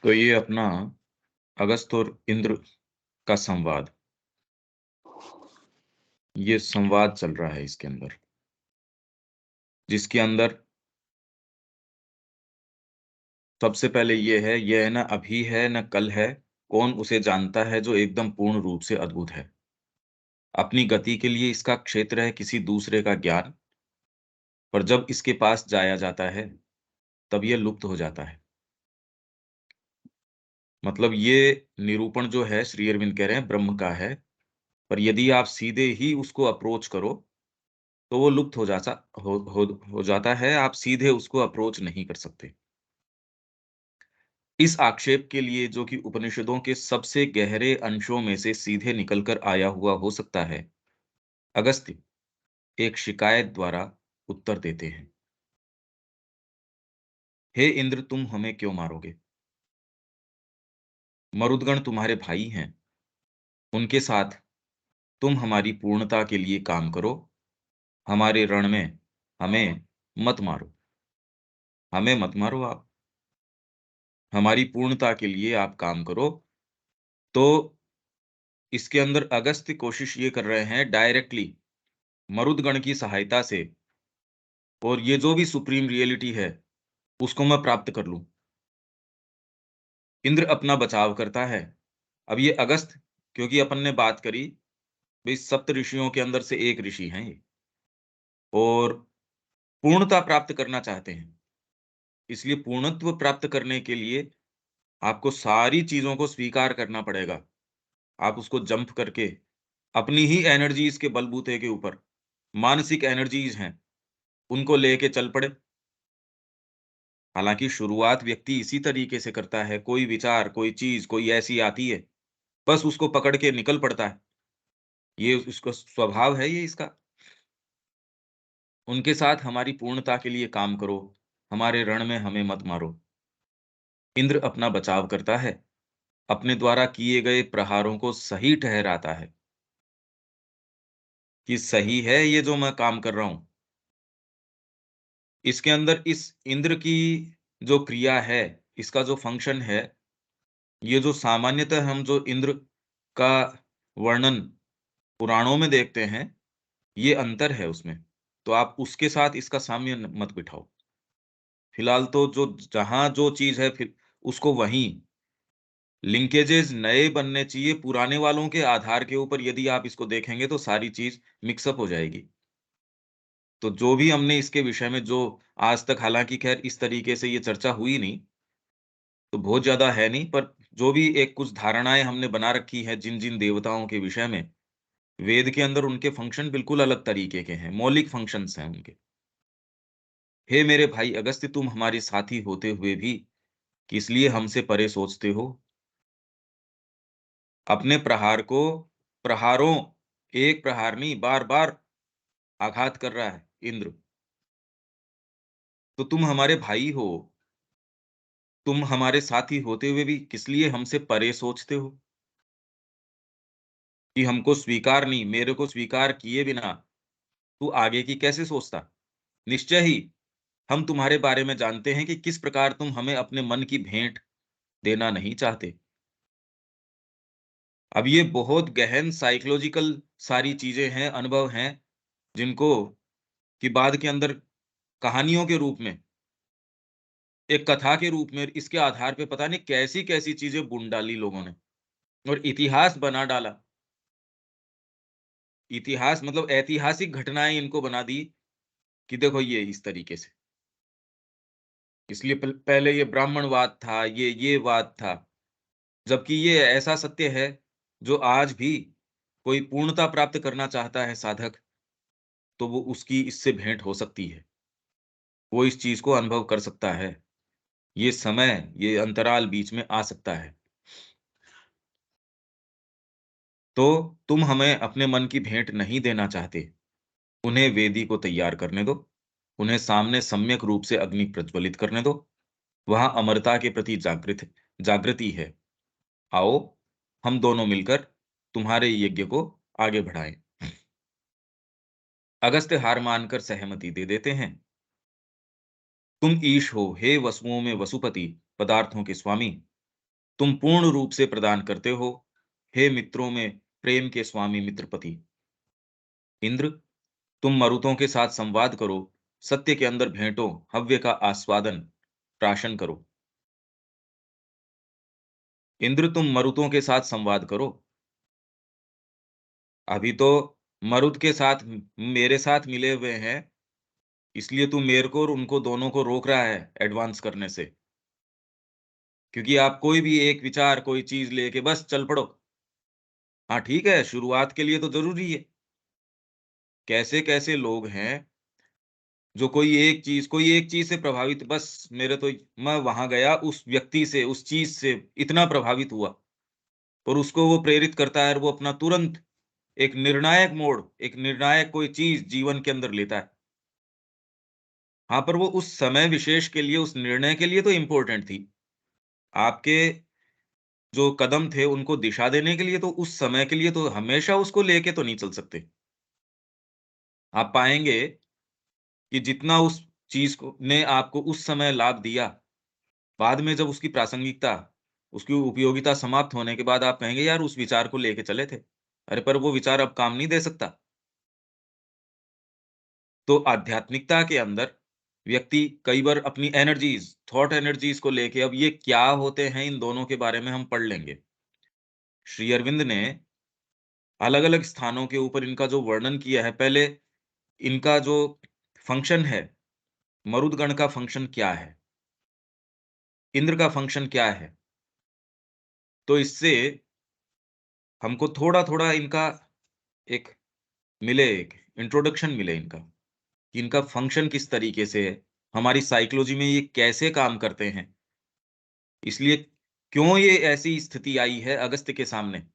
तो ये अपना अगस्त और इंद्र का संवाद, ये संवाद चल रहा है इसके अंदर, जिसके अंदर सबसे पहले ये है ना अभी है ना कल है, कौन उसे जानता है जो एकदम पूर्ण रूप से अद्भुत है। अपनी गति के लिए इसका क्षेत्र है किसी दूसरे का ज्ञान, पर जब इसके पास जाया जाता है, तब ये लुप्त हो जाता है। मतलब ये निरूपण जो है श्री अरविंद कह रहे हैं ब्रह्म का है, पर यदि आप सीधे ही उसको अप्रोच करो, तो वो लुप्त हो जाता है, आप सीधे उसको अप्रोच नहीं कर सकते। इस आक्षेप के लिए जो कि उपनिषदों के सबसे गहरे अंशों में से सीधे निकलकर आया हुआ हो सकता है, अगस्त्य एक शिकायत द्वारा उत्तर देते हैं। हे इंद्र, तुम हमें क्यों मारोगे? मरुदगण तुम्हारे भाई हैं, उनके साथ तुम हमारी पूर्णता के लिए काम करो, हमारे रण में हमें मत मारो। हमें मत मारो आप, हमारी पूर्णता के लिए आप काम करो। तो इसके अंदर अगस्त्य कोशिश ये कर रहे हैं डायरेक्टली मरुदगण की सहायता से, और ये जो भी सुप्रीम रियलिटी है, उसको मैं प्राप्त कर लूं। इंद्र अपना बचाव करता है। अब ये अगस्त, क्योंकि अपन ने बात करी भाई सप्त ऋषियों के अंदर से एक ऋषि हैं ये, और पूर्णता प्राप्त करना चाहते हैं। इसलिए पूर्णत्व प्राप्त करने के लिए आपको सारी चीजों को स्वीकार करना पड़ेगा। आप उसको जंप करके अपनी ही एनर्जीज के बलबूते के ऊपर, मानसिक एनर्जीज हैं, उनको लेके चल पड़े। हालांकि शुरुआत व्यक्ति इसी तरीके से करता है, कोई विचार, कोई चीज, कोई ऐसी आती है, बस उसको पकड़ के निकल पड़ता है। ये उसका स्वभाव है ये इसका। उनके साथ हमारी पूर्णता के लिए काम करो, हमारे रण में हमें मत मारो। इंद्र अपना बचाव करता है, अपने द्वारा किए गए प्रहारों को सही ठहराता है कि सही है ये जो मैं काम कर रहा हूं। इसके अंदर इस इंद्र की जो क्रिया है, इसका जो फंक्शन है, ये जो सामान्यतः हम जो इंद्र का वर्णन पुराणों में देखते हैं, ये अंतर है उसमें। तो आप उसके साथ इसका साम्य मत बिठाओ। फिलहाल तो जो जहां जो चीज है, फिर उसको वहीं लिंकेजेस नए बनने चाहिए। पुराने वालों के आधार के ऊपर यदि आप इसको देखेंगे तो सारी चीज मिक्सअप हो जाएगी। तो जो भी हमने इसके विषय में जो आज तक, हालांकि खैर इस तरीके से ये चर्चा हुई नहीं, तो बहुत ज्यादा है नहीं, पर जो भी एक कुछ धारणाएं हमने बना रखी है जिन जिन देवताओं के विषय में, वेद के अंदर उनके फंक्शन बिल्कुल अलग तरीके के हैं, मौलिक फंक्शंस हैं उनके। हे मेरे भाई अगस्त्य, तुम हमारे साथी होते हुए भी किस लिए हमसे परे सोचते हो? अपने प्रहार को, प्रहारों, एक प्रहार नहीं, बार बार आघात कर रहा है इंद्र। तो तुम हमारे भाई हो, तुम हमारे साथी होते हुए भी किस लिए हमसे परे सोचते हो कि हमको स्वीकार नहीं, मेरे को स्वीकार किए बिना तू आगे की कैसे सोचता? निश्चय ही हम तुम्हारे बारे में जानते हैं कि किस प्रकार तुम हमें अपने मन की भेंट देना नहीं चाहते। अब ये बहुत गहन साइकोलॉजिकल सारी चीजें हैं, अनुभव हैं, जिनको कि बाद के अंदर कहानियों के रूप में, एक कथा के रूप में, इसके आधार पे पता नहीं कैसी कैसी चीजें बुन डाली लोगों ने, और इतिहास बना डाला। इतिहास मतलब ऐतिहासिक घटनाएं इनको बना दी कि देखो ये इस तरीके से। इसलिए पहले ये ब्राह्मणवाद था, ये वाद था, जबकि ये ऐसा सत्य है जो आज भी कोई पूर्णता प्राप्त करना चाहता है साधक, तो वो उसकी इससे भेंट हो सकती है। वो इस चीज को अनुभव कर सकता है। ये समय, ये अंतराल बीच में आ सकता है। तो तुम हमें अपने मन की भेंट नहीं देना चाहते, उन्हें वेदी को तैयार करने दो, उन्हें सामने सम्यक रूप से अग्नि प्रज्वलित करने दो। वहां अमरता के प्रति जागृति है। आओ, हम दोनों मिलकर तुम्हारे यज्ञ को आगे बढ़ाएं। अगस्त्य हार मानकर सहमति दे देते हैं। तुम ईश हो, हे वसुओं में वसुपति, पदार्थों के स्वामी। तुम पूर्ण रूप से प्रदान करते हो, हे मित्रों में प्रेम के स्वामी मित्रपति। इंद्र, तुम मरुतों के साथ संवाद करो, सत्य के अंदर भेंटो, हव्य का आस्वादन प्राशन करो। इंद्र, तुम मरुतों के साथ संवाद करो। अभी तो मरुत के साथ मेरे साथ मिले हुए हैं, इसलिए तू मेरे को और उनको दोनों को रोक रहा है एडवांस करने से। क्योंकि आप कोई भी एक विचार, कोई चीज लेके बस चल पड़ो। हाँ ठीक है, शुरुआत के लिए तो जरूरी है। कैसे कैसे लोग हैं जो कोई एक चीज से प्रभावित, बस मेरे तो, मैं वहां गया उस व्यक्ति से, उस चीज से इतना प्रभावित हुआ, और उसको वो प्रेरित करता है और वो अपना तुरंत एक निर्णायक मोड़, एक निर्णायक कोई चीज जीवन के अंदर लेता है। हाँ, पर वो उस समय विशेष के लिए, उस निर्णय के लिए तो इम्पोर्टेंट थी। आपके जो कदम थे उनको दिशा देने के लिए, तो उस समय के लिए तो हमेशा उसको लेके तो नहीं चल सकते। आप पाएँगे कि जितना उस चीज़ को ने आपको उस समय लाभ दिया, बाद में जब उसकी प्रासंगिकता, उसकी उपयोगिता समाप्त होने के बाद आप कहेंगे यार उस विचार को लेके चले थे। अरे पर वो विचार अब काम नहीं दे सकता। तो आध्यात्मिकता के अंदर व्यक्ति कई बार अपनी एनर्जीज़, थॉट एनर्जीज़ को लेके, अब ये क्या होते हैं इन दोनों के बारे में हम पढ़ लेंगे। श्री अरविंद ने अलग-अलग स्थानों के ऊपर इनका जो वर्णन किया है, पहले इनका जो फंक्शन है, मरुदगण का फंक्शन क्या है? इंद्र का फंक्शन क्या है? तो इससे हमको थोड़ा-थोड़ा इनका एक एक इंट्रोडक्शन मिले इनका, कि इनका फंक्शन किस तरीके से है, हमारी साइकोलॉजी में ये कैसे काम करते हैं, इसलिए क्यों ये ऐसी स्थिति आई है अगस्त्य के सामने,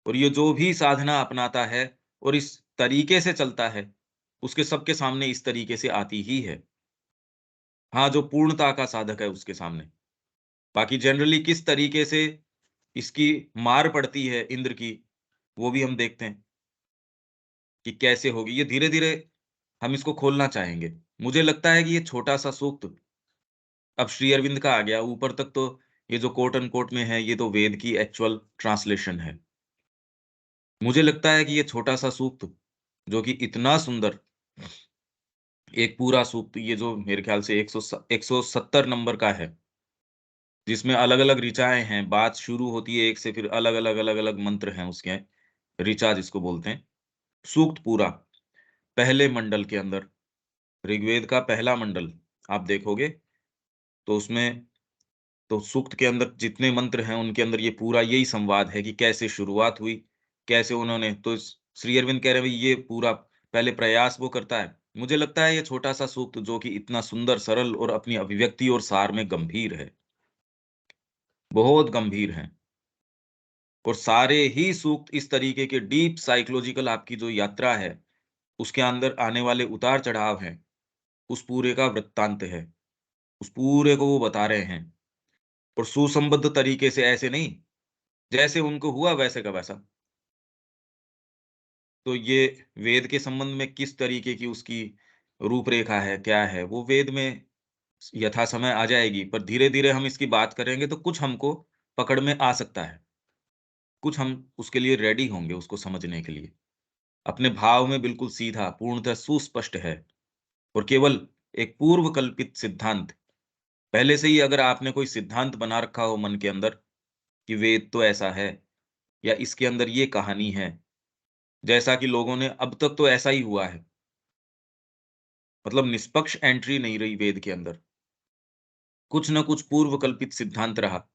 और ये जो भी साधना अपनाता है और इस तरीके से चलता है, उसके सबके सामने इस तरीके से आती ही है। हाँ, जो पूर्णता का साधक है उसके सामने। बाकी जनरली किस तरीके से इसकी मार पड़ती है इंद्र की, वो भी हम देखते हैं कि कैसे होगी। ये धीरे-धीरे हम इसको खोलना चाहेंगे। मुझे लगता है कि ये छोटा-सा सूक्त अब श्री अरविंद का आ गया, ऊपर तक तो ये जो कोट अनकोट में है, ये तो वेद की एक्चुअल ट्रांसलेशन है। मुझे लगता है कि ये छोटा-सा सूक्त, जो कि इतना सुंदर, एक पूरा सूक्त, ये जो मेरे ख्याल से 170 नंबर का है, जिसमें अलग-अलग ऋचाएँ हैं, बात शुरू होती है एक से, फिर अलग-अलग, अलग-अलग मंत्र हैं उसके, ऋचा जिसको बोलते हैं। सूक्त पूरा, पहले मंडल के अंदर, ऋग्वेद का पहला मंडल आप देखोगे, तो उसमें, तो सूक्त के अंदर जितने मंत्र हैं, उनके अंदर ये पूरा यही संवाद है कि कैसे शुरुआत हुई, कैसे उन्होंने, तो श्री अरविंद कह रहे हैं, भई ये पूरा पहले प्रयास वो करता है। मुझे लगता है ये छोटा-सा सूक्त जो कि इतना सुंदर, सरल और अपनी अभिव्यक्ति और सार में गंभीर है, बहुत गंभीर है। और सारे ही सूक्त इस तरीके के डीप साइकोलॉजिकल आपकी जो यात्रा है, उसके अंदर आने वाले उतार-चढ़ाव हैं, उस पूरे का वृत्तांत है। उस पूरे को वो बता रहे हैं, और सुसंबद्ध तरीके से, ऐसे नहीं, जैसे उनको हुआ वैसे का वैसा। तो ये वेद के संबंध में किस तरीके की उसकी रूपरेखा है, क्या है, वो वेद में यथा समय आ जाएगी, पर धीरे-धीरे हम इसकी बात करेंगे तो कुछ हमको पकड़ में आ सकता है। कुछ हम उसके लिए रेडी होंगे उसको समझने के लिए। अपने भाव में बिल्कुल सीधा, पूर्णतः सुस्पष्ट है, और केवल एक पूर्व कल्पित सिद्धांत, पहले से ही अगर आपने कोई सिद्धांत बना रखा हो मन के अंदर कि वेद तो ऐसा है, या इसके अंदर ये कहानी है, जैसा कि लोगों ने अब तक तो ऐसा ही हुआ है, मतलब निष्पक्ष एंट्री नहीं रही वेद के अंदर, कुछ न कुछ पूर्व कल्पित सिद्धांत रहा।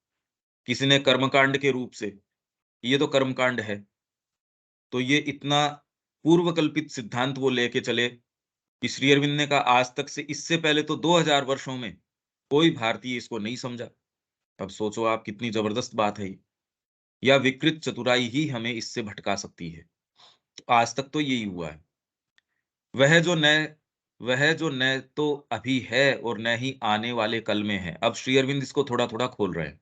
किसी ने कर्मकांड के रूप से, ये तो कर्मकांड है, तो ये इतना पूर्व कल्पित सिद्धांत वो लेके चले कि श्री अरविंद ने कहा आज तक से, इससे पहले तो 2000 वर्षों में कोई भारतीय इसको नहीं समझा। अब सोचो आप, कितनी जबरदस्त बात है ये। या विकृत चतुराई ही हमें इससे भटका सकती है। तो आज तक तो यही हुआ है। वह जो न वह जो न तो अभी है और न ही आने वाले कल में है। अब श्री अरविंद इसको थोड़ा-थोड़ा खोल रहे हैं।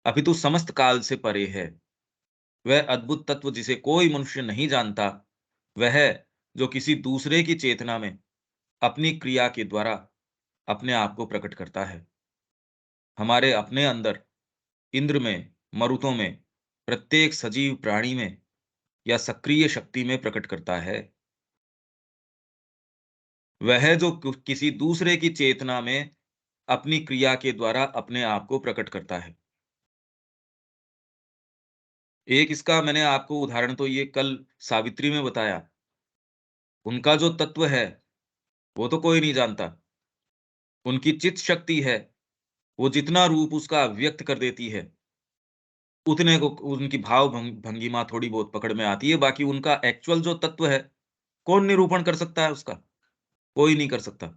अभी तो समस्त काल से परे है। वह अद्भुत तत्व जिसे कोई मनुष्य नहीं जानता, वह जो किसी दूसरे की चेतना में अपनी क्रिया के द्वारा अपने आप को प्रकट करता है। हमारे अपने अंदर इंद्र में, मरुतों में, प्रत्येक सजीव प्राणी में या सक्रिय शक्ति में प्रकट करता है। वह जो किसी दूसरे की चेतना में अपनी क्रिया के द्वारा अपने आप को प्रकट करता है। एक इसका मैंने आपको उदाहरण तो ये कल सावित्री में बताया। उनका जो तत्व है, वो तो कोई नहीं जानता। उनकी चित्त शक्ति है, वो जितना रूप उसका व्यक्त कर देती है, उतने को उनकी भंगिमा थोड़ी बहुत पकड़ में आती है। बाकी उनका एक्चुअल जो तत्व है, कौन निरूपण कर सकता है उसका? कोई नहीं कर सकता।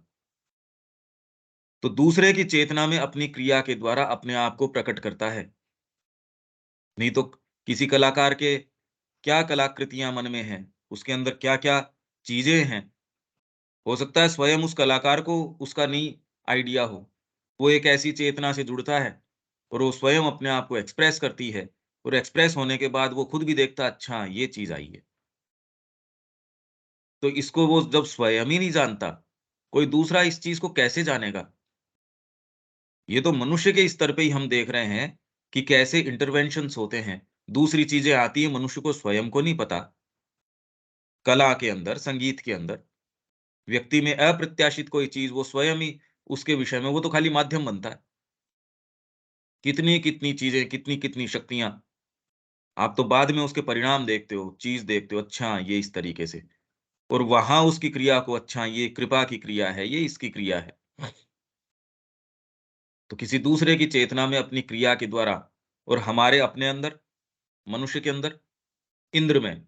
तो दूसरे की चेतना में अपनी क्रिया के द्वारा अपने आप को प्रकट करता है। नहीं तो किसी कलाकार के क्या कलाकृतियाँ मन में हैं, उसके अंदर क्या-क्या चीज़ें हैं। हो सकता है स्वयं उस कलाकार को उसका नहीं आइडिया हो। वो एक ऐसी चेतना से जुड़ता है और वो स्वयं अपने आप को एक्सप्रेस करती है और एक्सप्रेस होने के बाद वो खुद भी देखता है, अच्छा ये चीज़ आई है। तो इसको वो जब स्वयं ही नहीं जानता, कोई दूसरा इस चीज़ को कैसे जानेगा? ये तो मनुष्य के स्तर पे ही हम देख रहे हैं कि कैसे इंटरवेंशंस होते हैं। दूसरी चीज़ें आती हैं, मनुष्य को स्वयं को नहीं पता। कला के अंदर, संगीत के अंदर, व्यक्ति में अप्रत्याशित कोई चीज़ वो स्वयं ही उसके विषय में वो तो खाली माध्यम बनता है। कितनी-कितनी चीज़ें, कितनी-कितनी शक्तियाँ, आप तो बाद में उसके परिणाम देखते हो, चीज़ देखते हो, अच्छा ये इस तरीके से और वहाँ उसकी क्रिया को अच्छा ये कृपा की क्रिया है, ये इसकी क्रिया है। तो किसी दूसरे की चेतना में अपनी क्रिया के द्वारा और हमारे अपने अंदर, मनुष्य के अंदर, इंद्र में,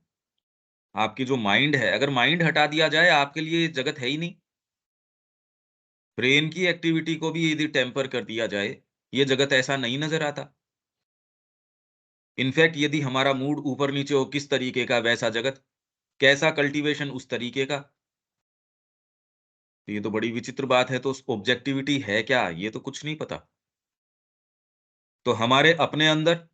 आपकी जो माइंड है, अगर माइंड हटा दिया जाए, आपके लिए जगत है ही नहीं। ब्रेन की एक्टिविटी को भी यदि टेम्पर कर दिया जाए, ये जगत ऐसा नहीं नज़र आता। इनफैक्ट यदि हमारा मूड ऊपर-नीचे हो किस तरीके का वैसा जगत, कैसा कल्टीवेशन उस तरीके का। तो ये तो बड़ी विचित्र बात है, तो उस ऑब्जेक्टिविटी है क्या? ये तो कुछ नहीं पता। तो हमारे अपने अंदर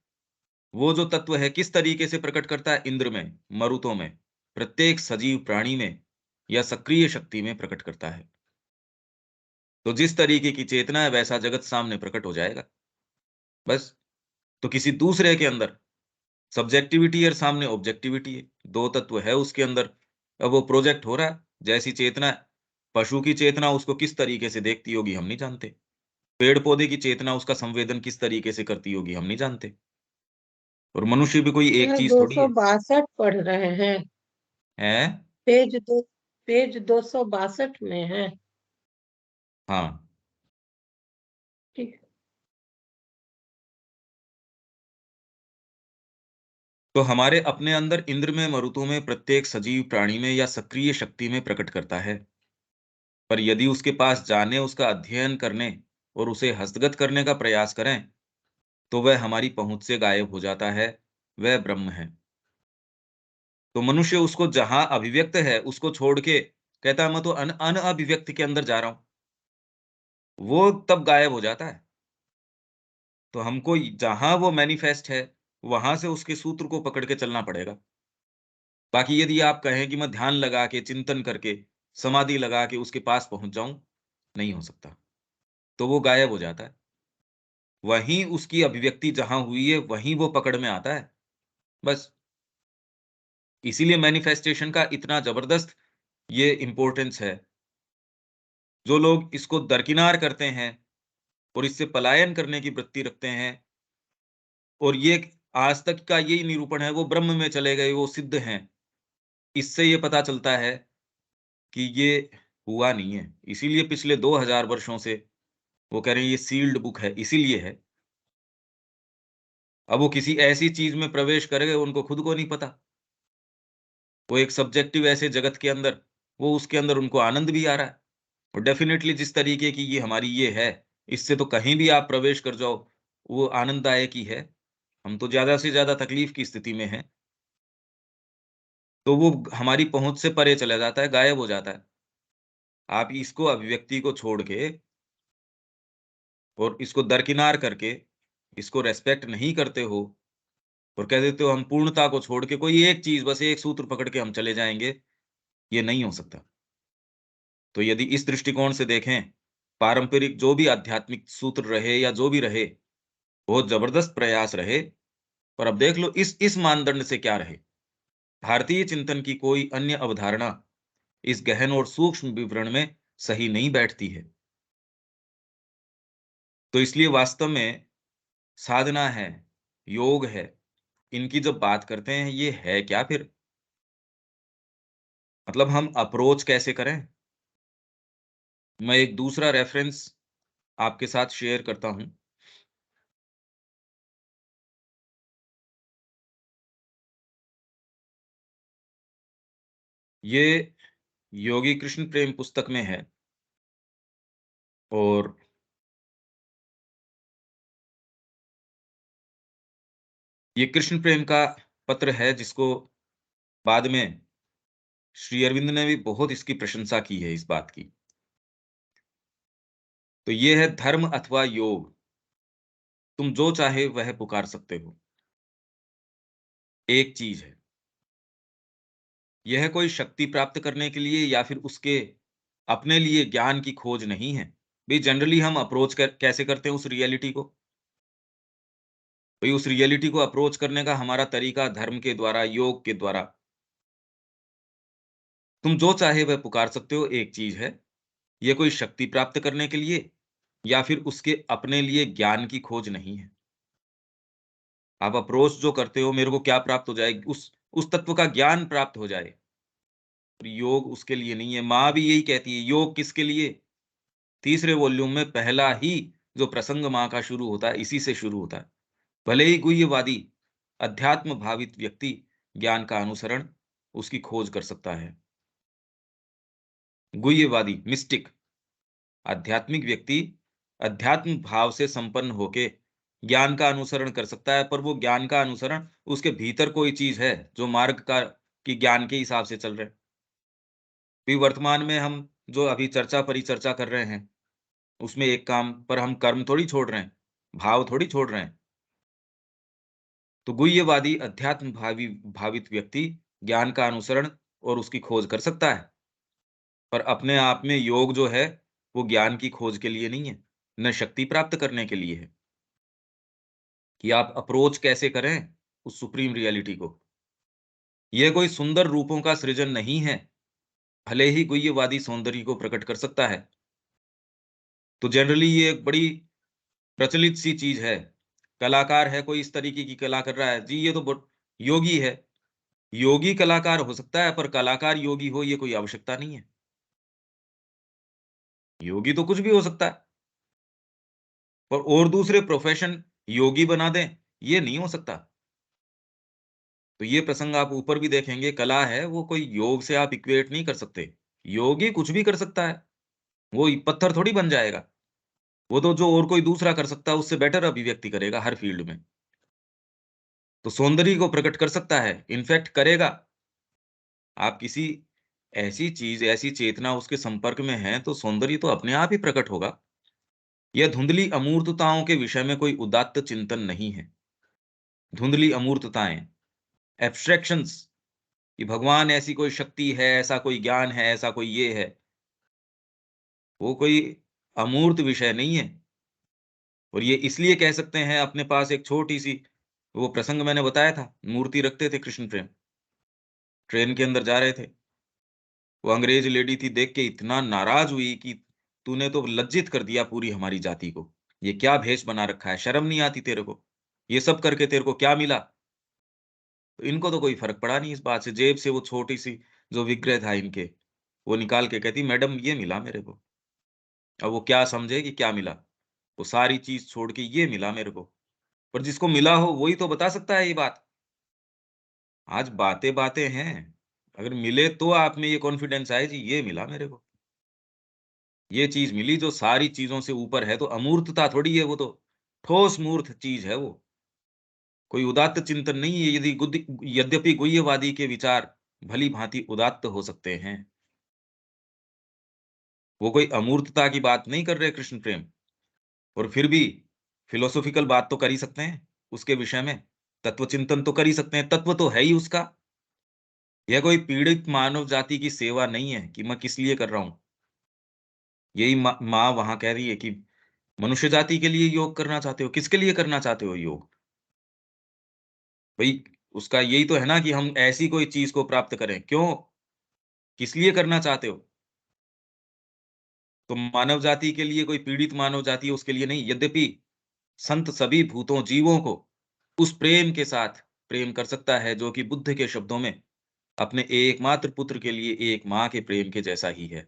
वो जो तत्व है किस तरीके से प्रकट करता है इंद्र में, मरुतों में, प्रत्येक सजीव प्राणी में या सक्रिय शक्ति में प्रकट करता है। तो जिस तरीके की चेतना है वैसा जगत सामने प्रकट हो जाएगा। बस, तो किसी दूसरे के अंदर सब्जेक्टिविटी और सामने ऑब्जेक्टिविटी है। 2 तत्व है उसके अंदर। अब वो प्रोजेक्ट हो रहा है, जैसी चेतना है। पशु की चेतना उसको किस तरीके से देखती होगी हम नहीं जानते। पेड़-पौधे की चेतना उसका संवेदन किस तरीके से करती होगी हम नहीं जानते। और मनुष्य भी कोई एक यह चीज़ थोड़ी है। 262 पढ़ रहे हैं। हैं? पेज दो पेज 262 में है। हाँ। ठीक। तो हमारे अपने अंदर इंद्र में, मरुतों में, प्रत्येक सजीव प्राणी में या सक्रिय शक्ति में प्रकट करता है। पर यदि उसके पास जाने, उसका अध्ययन करने और उसे हस्तगत करने का प्रयास करें, तो वह हमारी पहुँच से गायब हो जाता है। वह ब्रह्म है। तो मनुष्य उसको जहाँ अभिव्यक्त है, उसको छोड़ के कहता है मैं तो अनअभिव्यक्त के अंदर जा रहा हूँ। वो तब गायब हो जाता है। तो हमको जहाँ वो मैनिफेस्ट है, वहाँ से उसके सूत्र को पकड़ के चलना पड़ेगा। बाकी यदि आप कहें कि मैं ध्यान लगा के, चिंतन करके, समाधि लगा के उसके पास पहुँच जाऊँ, नहीं हो सकता। तो वो गायब हो जाता है। वहीं उसकी अभिव्यक्ति जहाँ हुई है, वहीं वो पकड़ में आता है। बस, इसीलिए मैनिफेस्टेशन का इतना ज़बरदस्त ये इम्पोर्टेंस है। जो लोग इसको दरकिनार करते हैं और इससे पलायन करने की वृत्ति रखते हैं और ये आज तक का यही निरूपण है, वो ब्रह्म में चले गए, वो सिद्ध हैं। इससे ये पता चलता है कि ये हुआ नहीं है। इसीलिए पिछले 2000 वर्षों से वो कह रहे हैं ये सील्ड बुक है, इसीलिए है। अब वो किसी ऐसी चीज़ में प्रवेश कर गए, उनको खुद को नहीं पता। वो एक सब्जेक्टिव ऐसे जगत के अंदर, वो उसके अंदर उनको आनंद भी आ रहा है। और डेफ़िनेटली जिस तरीके की ये हमारी ये है, इससे तो कहीं भी आप प्रवेश कर जाओ, वो आनंददायक ही है। हम तो ज़्यादा से ज़्यादा तकलीफ़ की स्थिति में हैं। तो वो हमारी पहुँच से परे चला जाता है, गायब हो जाता है। आप इसको अभिव्यक्ति को छोड़ के और इसको दरकिनार करके, इसको रिस्पेक्ट नहीं करते हो और कह देते हो हम पूर्णता को छोड़ के कोई एक चीज़ बस एक सूत्र पकड़ के हम चले जाएँगे, ये नहीं हो सकता। तो यदि इस दृष्टिकोण से देखें, पारंपरिक जो भी आध्यात्मिक सूत्र रहे या जो भी रहे, बहुत जबरदस्त प्रयास रहे, पर अब देख लो इस मानदंड से क्या रहे। भारतीय चिंतन की कोई अन्य अवधारणा इस गहन और सूक्ष्म विवरण में सही नहीं बैठती है। तो इसलिए वास्तव में साधना है, योग है, इनकी जब बात करते हैं, ये है क्या फिर? मतलब हम अप्रोच कैसे करें? मैं एक दूसरा रेफरेंस आपके साथ शेयर करता हूं। ये योगी कृष्ण प्रेम पुस्तक में है, और ये कृष्ण प्रेम का पत्र है, जिसको बाद में श्री अरविंद ने भी बहुत इसकी प्रशंसा की है, इस बात की। तो ये है धर्म अथवा योग, तुम जो चाहे वह पुकार सकते हो। एक चीज है, यह कोई शक्ति प्राप्त करने के लिए या फिर उसके अपने लिए ज्ञान की खोज नहीं है। भाई जनरली हम अप्रोच कैसे करते हैं उस रियलिटी को? भाई उस रियलिटी को अप्रोच करने का हमारा तरीका धर्म के द्वारा, योग के द्वारा। तुम जो चाहे वह पुकार सकते हो, एक चीज है। यह कोई शक्ति प्राप्त करने के लिए या फिर उसके अपने लिए ज्ञान की खोज नहीं है। आप अप्रोच जो करते हो, मेरे को क्या प्राप्त हो जाए, उस तत्व का ज्ञान प्राप्त हो जाए। योग उसके लिए नहीं है। माँ भी यही कहती है, योग किसके लिए? तीसरे वॉल्यूम में पहला ही जो प्रसंग माँ का शुरू होता है, इसी से शुरू होता है। भले ही गुह्यवादी अध्यात्म भावित व्यक्ति ज्ञान का अनुसरण, उसकी खोज कर सकता है। गुह्यवादी मिस्टिक आध्यात्मिक व्यक्ति अध्यात्म भाव से संपन्न होके ज्ञान का अनुसरण कर सकता है, पर वो ज्ञान का अनुसरण उसके भीतर कोई चीज है जो मार्ग का की ज्ञान के हिसाब से चल रहे हैं। भी वर्तमान में हम जो अभी चर्चा परिचर्चा कर रहे हैं, उसमें एक काम पर हम कर्म थोड़ी छोड़ रहे हैं, भाव थोड़ी छोड़ रहे हैं। तो गुह्यवादी अध्यात्म भावित व्यक्ति ज्ञान का अनुसरण और उसकी खोज कर सकता है, पर अपने आप में योग जो है, वो ज्ञान की खोज के लिए नहीं है, न शक्ति प्राप्त करने के लिए है। कि आप अप्रोच कैसे करें उस सुप्रीम रियलिटी को। यह कोई सुंदर रूपों का सृजन नहीं है, भले ही गुह्यवादी सौंदर्य को प्रकट कर सकता है। तो जनरली ये एक बड़ी प्रचलित सी चीज है। कलाकार है, कोई इस तरीके की कला कर रहा है, जी ये तो योगी है। योगी कलाकार हो सकता है, पर कलाकार योगी हो, ये कोई आवश्यकता नहीं है। योगी तो कुछ भी हो सकता है, पर और दूसरे प्रोफेशन योगी बना दें, ये नहीं हो सकता। तो ये प्रसंग आप ऊपर भी देखेंगे, कला है, वो कोई योग से आप इक्वेट नहीं कर सकते। योगी कुछ भी कर सकता है, वो पत्थर थोड़ी बन जाएगा। वो तो जो और कोई दूसरा कर सकता है, उससे बेटर अभिव्यक्ति करेगा हर फील्ड में। तो सौंदर्य को प्रकट कर सकता है, इनफैक्ट करेगा। आप किसी ऐसी चीज, ऐसी चेतना उसके संपर्क में है, तो सौंदर्य तो अपने आप ही प्रकट होगा। यह धुंधली अमूर्तताओं के विषय में कोई उदात्त चिंतन नहीं है। धुंधली अमूर्तताएं, एब्स्ट्रैक्शंस, कि भगवान ऐसी कोई शक्ति है, ऐसा कोई ज्ञान है, ऐसा कोई ये है, वो कोई अमूर्त विषय नहीं है। और ये इसलिए कह सकते हैं, अपने पास एक छोटी-सी वो प्रसंग मैंने बताया था, मूर्ति रखते थे कृष्ण प्रेम, ट्रेन के अंदर जा रहे थे। वो अंग्रेज लेडी थी, देख के इतना नाराज़ हुई कि तूने तो लज्जित कर दिया पूरी हमारी जाति को। ये क्या भेष बना रखा है, शर्म नहीं आती तेरे को? ये सब करके तेरे को क्या मिला? तो इनको तो कोई फ़र्क पड़ा नहीं इस बात से, जेब से वो छोटी-सी जो विग्रह था इनके, वो निकाल के कहती, मैडम ये मिला मेरे को। अब वो क्या समझे कि क्या मिला? वो सारी चीज़ छोड़ के ये मिला मेरे को। पर जिसको मिला हो वही तो बता सकता है ये बात। आज बातें-बातें हैं, अगर मिले तो आप में ये कॉन्फिडेंस आए जी ये मिला मेरे को। ये चीज़ मिली जो सारी चीज़ों से ऊपर है, तो अमूर्तता थोड़ी है वो तो, ठोस मूर्त चीज़ है वो। कोई उदात्त चिंतन नहीं है, यद्यपि गुह्यवादी के विचार भली-भाँति उदात्त हो सकते हैं। वो कोई अमूर्तता की बात नहीं कर रहे कृष्ण प्रेम, और फिर भी फिलोसॉफिकल बात तो कर ही सकते हैं उसके विषय में। तत्व चिंतन तो कर ही सकते हैं, तत्व तो है ही उसका। यह कोई पीड़ित मानव जाति की सेवा नहीं है कि मैं किस लिए कर रहा हूँ। यही माँ वहाँ कह रही है कि मनुष्य जाति के लिए योग करना चाहते हो, किसके लिए करना चाहते हो योग? भई उसका यही तो है ना कि हम ऐसी कोई चीज़ को प्राप्त करें, क्यों? किस लिए करना चाहते हो? तो मानव जाति के लिए, कोई पीड़ित मानव जाति है उसके लिए नहीं, यद्यपि संत सभी भूतों, जीवों को उस प्रेम के साथ प्रेम कर सकता है जो कि बुद्ध के शब्दों में अपने एकमात्र पुत्र के लिए एक माँ के प्रेम के जैसा ही है।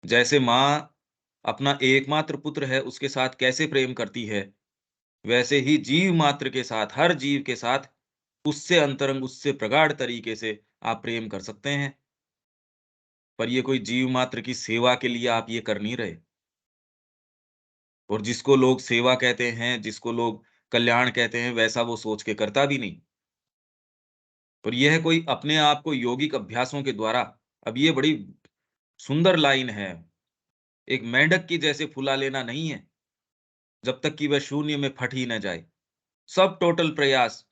जैसे माँ अपना एकमात्र पुत्र है उसके साथ कैसे प्रेम करती है, वैसे ही जीव मात्र के साथ, हर जीव के साथ उससे अंतरंग, उससे प्रगाढ़ तरीके से आप प्रेम कर सकते हैं। पर ये कोई जीव मात्र की सेवा के लिए आप ये कर नहीं रहे। और जिसको लोग सेवा कहते हैं, जिसको लोग कल्याण कहते हैं, वैसा वो सोच के करता भी नहीं। और यह कोई अपने आप को यौगिक अभ्यासों के द्वारा, अब ये बड़ी सुंदर लाइन है, एक मेंढक की जैसे फुला लेना नहीं है, जब तक कि वह शून्य में फट ही न जाए। सब टोटल प्रयास,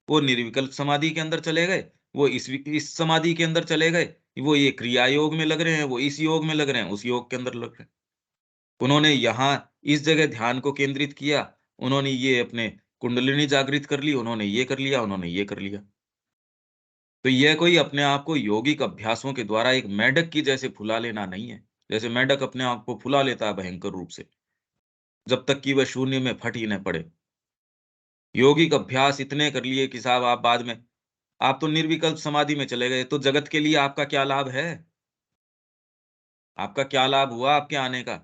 वो निर्विकल्प समाधि के अंदर चले गए, वो इस समाधि के अंदर चले गए, वो ये क्रिया योग में लग रहे हैं, वो इस योग में लग रहे हैं, उस योग के अंदर लग रहे हैं। उन्होंने यहाँ इस जगह ध्यान को केंद्रित किया, उन्होंने ये अपने कुंडलिनी जागृत कर ली, उन्होंने ये कर लिया, उन्होंने ये कर लिया। तो यह कोई अपने आप को यौगिक अभ्यासों के द्वारा एक मेंढक की जैसे फुला लेना नहीं है। जैसे मेंढक अपने आप को फुला लेता है भयंकर रूप से, जब तक कि वह शून्य में फट ही न पड़े। यौगिक अभ्यास इतने कर लिए कि साहब आप बाद में, आप तो निर्विकल्प समाधि में चले गए, तो जगत के लिए आपका क्या लाभ है? आपका क्या लाभ हुआ आपके आने का?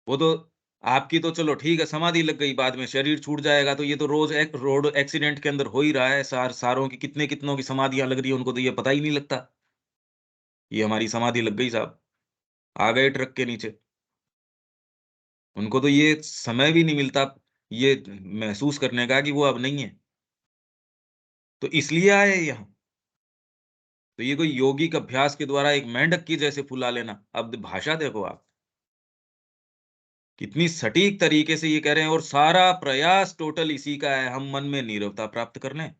वो तो आपकी तो चलो ठीक है, समाधि लग गई, बाद में शरीर छूट जाएगा, तो ये तो रोज़ एक रोड एक्सीडेंट के अंदर हो ही रहा है। सारों की कितनों की समाधियाँ लग रही है, उनको तो ये पता ही नहीं लगता। ये हमारी समाधि लग गई साहब, आ गए ट्रक के नीचे। उनको तो ये समय भी नहीं मिलता, ये महसूस करने का कि वो अब नहीं है। तो इसलिए आए यहाँ। तो ये कोई यौगिक अभ्यास के द्वारा एक मेंढक की जैसे फुला लेना। अब भाषा देखो आप, कितनी सटीक तरीके से ये कह रहे हैं, और सारा प्रयास टोटल इसी का है, हम मन में नीरवता प्राप्त कर लें,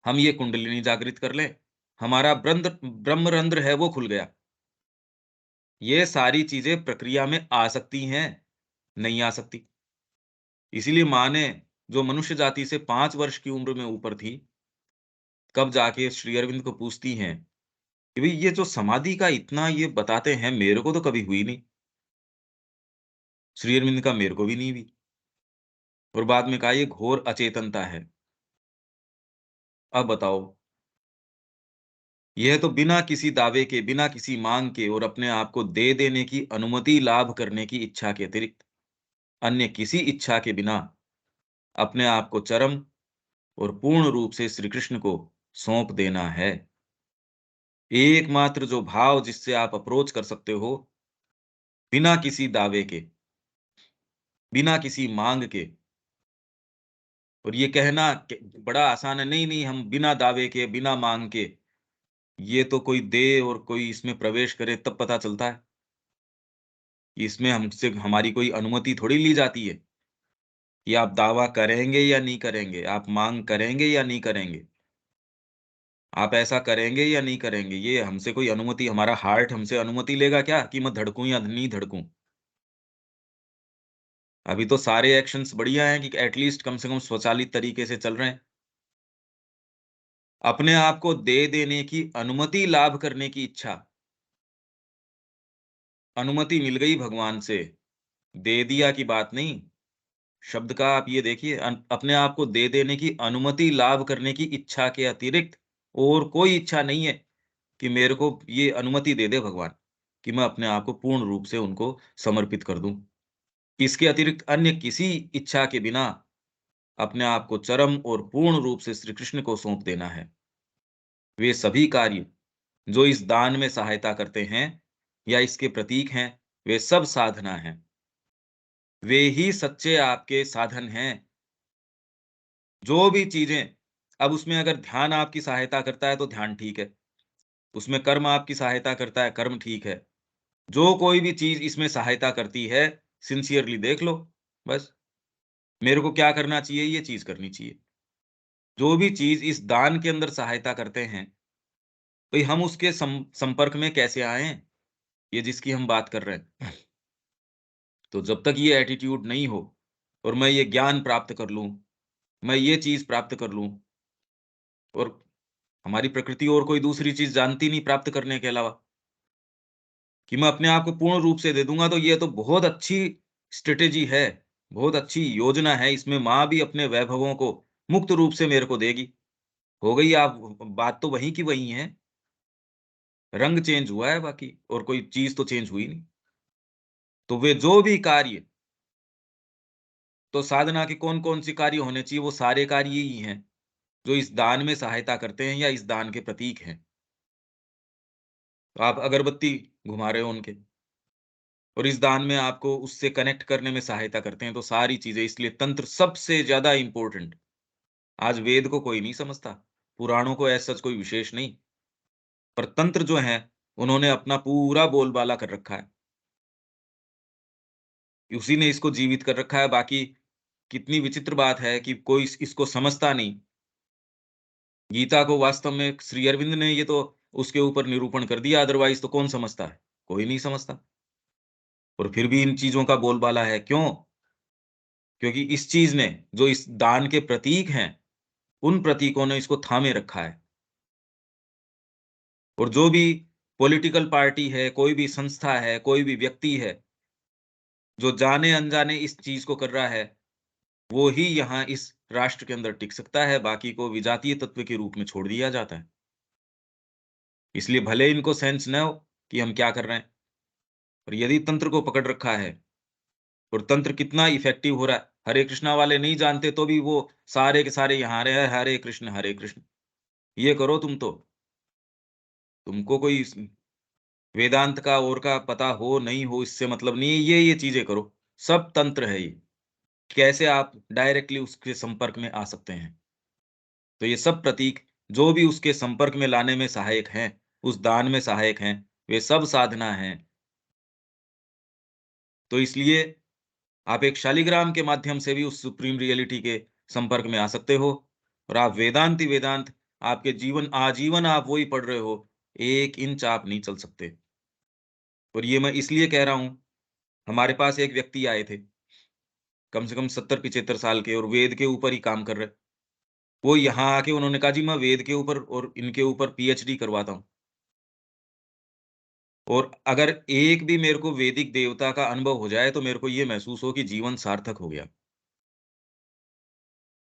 हम ये कुंडलिनी जागृत कर लें, हमारा ब्रह्मरंध्र है वो खुल गया। ये सारी चीजें प्रक्रिया में आ सकती हैं, नहीं आ सकती। इसीलिए माँ ने, जो मनुष्य जाति से 5 वर्ष की उम्र में ऊपर थी, कब जाके श्री अरविंद को पूछती हैं कि भई ये जो समाधि का इतना ये बताते हैं, मेरे को तो कभी हुई नहीं। श्री अरविंद का मेरे को भी नहीं हुई। और बाद में कहा ये घोर अचेतनता है। अब बताओ, यह तो बिना किसी दावे के, बिना किसी माँग के और अपने आप को दे देने की अनुमति लाभ करने की इच्छा के अतिरिक्त, अन्य किसी इच्छा के बिना अपने आप को चरम और पूर्ण रूप से श्री कृष्ण को सौंप देना है। एकमात्र जो भाव जिससे आप अप्रोच कर सकते हो, बिना किसी दावे के, बिना किसी माँग के। और ये कहना क बड़ा आसान है, नहीं, नहीं हम बिना दावे के, बिना माँग के, ये तो कोई दे और कोई इसमें प्रवेश करे तब पता चलता है। इसमें हमसे हमारी कोई अनुमति थोड़ी ली जाती है, कि आप दावा करेंगे या नहीं करेंगे, आप माँग करेंगे या नहीं करेंगे, आप ऐसा करेंगे या नहीं करेंगे, ये हमसे कोई अनुमति, हमारा हार्ट हमसे अनुमति लेगा क्या कि मैं धड़कूँ या नहीं धड़कूँ? अभी तो सारे एक्शंस बढ़िया हैं कि एट लीस्ट कम से कम स्वचालित तरीके से चल रहे हैं। अपने आप को दे देने की अनुमति लाभ करने की इच्छा, अनुमति मिल गई भगवान से, दे दिया की बात नहीं। शब्द का आप ये देखिए, अपने आप को दे देने की अनुमति लाभ करने की इच्छा के अतिरिक्त और कोई इच्छा नहीं है कि मेरे को ये अनुमति दे दे भगवान, कि मैं अपने आप को पूर्ण रूप से उनको समर्पित कर दूँ। इसके अतिरिक्त अन्य किसी इच्छा के बिना अपने आप को चरम और पूर्ण रूप से श्री कृष्ण को सौंप देना है। वे सभी कार्य जो इस दान में सहायता करते हैं या इसके प्रतीक हैं, वे सब साधना हैं। वे ही सच्चे आपके साधन हैं। जो भी चीज़ें, अब उसमें अगर ध्यान आपकी सहायता करता है तो ध्यान ठीक है, उसमें कर्म आपकी सहायता करता है, कर्म ठीक है। जो कोई भी चीज़ इसमें सहायता करती है, सिंसियरली देख लो, बस। मेरे को क्या करना चाहिए, ये चीज़ करनी चाहिए। जो भी चीज़ इस दान के अंदर सहायता करते हैं, भई हम उसके संपर्क में कैसे आएँ? ये जिसकी हम बात कर रहे हैं। तो जब तक ये एटीट्यूड नहीं हो और मैं ये ज्ञान प्राप्त कर लूँ, मैं ये चीज़ प्राप्त कर लूँ और हमारी प्रकृति और कोई दूसरी चीज़ जानती नहीं प्राप्त करने के अलावा, कि मैं अपने आप को पूर्ण रूप से दे दूँगा, तो ये तो बहुत अच्छी स्ट्रैटेजी है, बहुत अच्छी योजना है। इसमें माँ भी अपने वैभवों को मुक्त रूप से मेरे को देगी। हो गई आप बात तो वहीं की वहीं है, रंग चेंज हुआ है बाकी और कोई चीज़ तो चेंज हुई नहीं। तो वे जो भी कार्य तो साधना के कौन-कौन से कार्य होने चाहिए, वो सारे कार्य ही हैं, जो इस दान में सहायता करते हैं या इस दान के प्रतीक हैं। तो आप अगरबत्ती घुमा रहे हो उनके और इस दान में आपको उससे कनेक्ट करने में सहायता करते हैं, तो सारी चीज़ें इसलिए तंत्र सबसे ज़्यादा इम्पोर्टेंट। आज वेद को कोई नहीं समझता, पुराणों को एज़ सच कोई विशेष नहीं, पर तंत्र जो हैं, उन्होंने अपना पूरा बोलबाला कर रखा है। उसी ने इसको जीवित कर रखा है, बाकी कितनी विचित्र बात है कि कोई इसको समझता नहीं। गीता को वास्तव में श्री अरविंद ने ये तो उसके ऊपर निरूपण कर दिया, अदरवाइज़ तो कौन समझता है? कोई नहीं समझता और फिर भी इन चीज़ों का बोलबाला है, क्यों? क्योंकि इस चीज़ ने, जो इस दान के प्रतीक हैं, उन प्रतीकों ने इसको थामे रखा है और जो भी पॉलिटिकल पार्टी है, कोई भी संस्था है, कोई भी व्यक्ति है, जो जाने-अनजाने इस चीज़ को कर रहा है, वो ही यहाँ इस राष्ट्र के अंदर टिक सकता है, बाकी को विजातीय तत्व के रूप में छोड़ दिया जाता है। इसलिए भले इनको सेंस न हो कि हम क्या कर रहे हैं, पर यदि तंत्र को पकड़ रखा है और तंत्र कितना इफ़ेक्टिव हो रहा है, हरे कृष्णा वाले नहीं जानते तो भी वो सारे के सारे यहाँ आ रहे हैं, हरे कृष्ण, ये करो तुम तो। तुमको कोई वेदांत का और का पता हो, नहीं हो, इससे मतलब नहीं है, ये चीज़ें करो। सब तंत्र है ये। कैसे आप डायरेक्टली उसके संपर्क में आ सकते हैं। तो ये सब प्रतीक जो भी उसके संपर्क में लाने में सहायक हैं, उस दान में सहायक हैं, वे सब साधना हैं। तो इसलिए आप एक शालिग्राम के माध्यम से भी उस सुप्रीम रियलिटी के संपर्क में आ सकते हो और आप वेदांत ही वेदांत, आपके जीवन आजीवन आप वही पढ़ रहे हो, 1 इंच आप नहीं चल सकते। और ये मैं इसलिए कह रहा हूँ, हमारे पास एक व्यक्ति आए थे, कम से कम 70-75 साल के और वेद के ऊपर ही काम कर रहे। वो यहाँ आके उन्होंने कहा जी मैं वेद के ऊपर और इनके ऊपर पीएचडी करवाता हूँ और अगर एक भी मेरे को वैदिक देवता का अनुभव हो जाए, तो मेरे को ये महसूस हो कि जीवन सार्थक हो गया।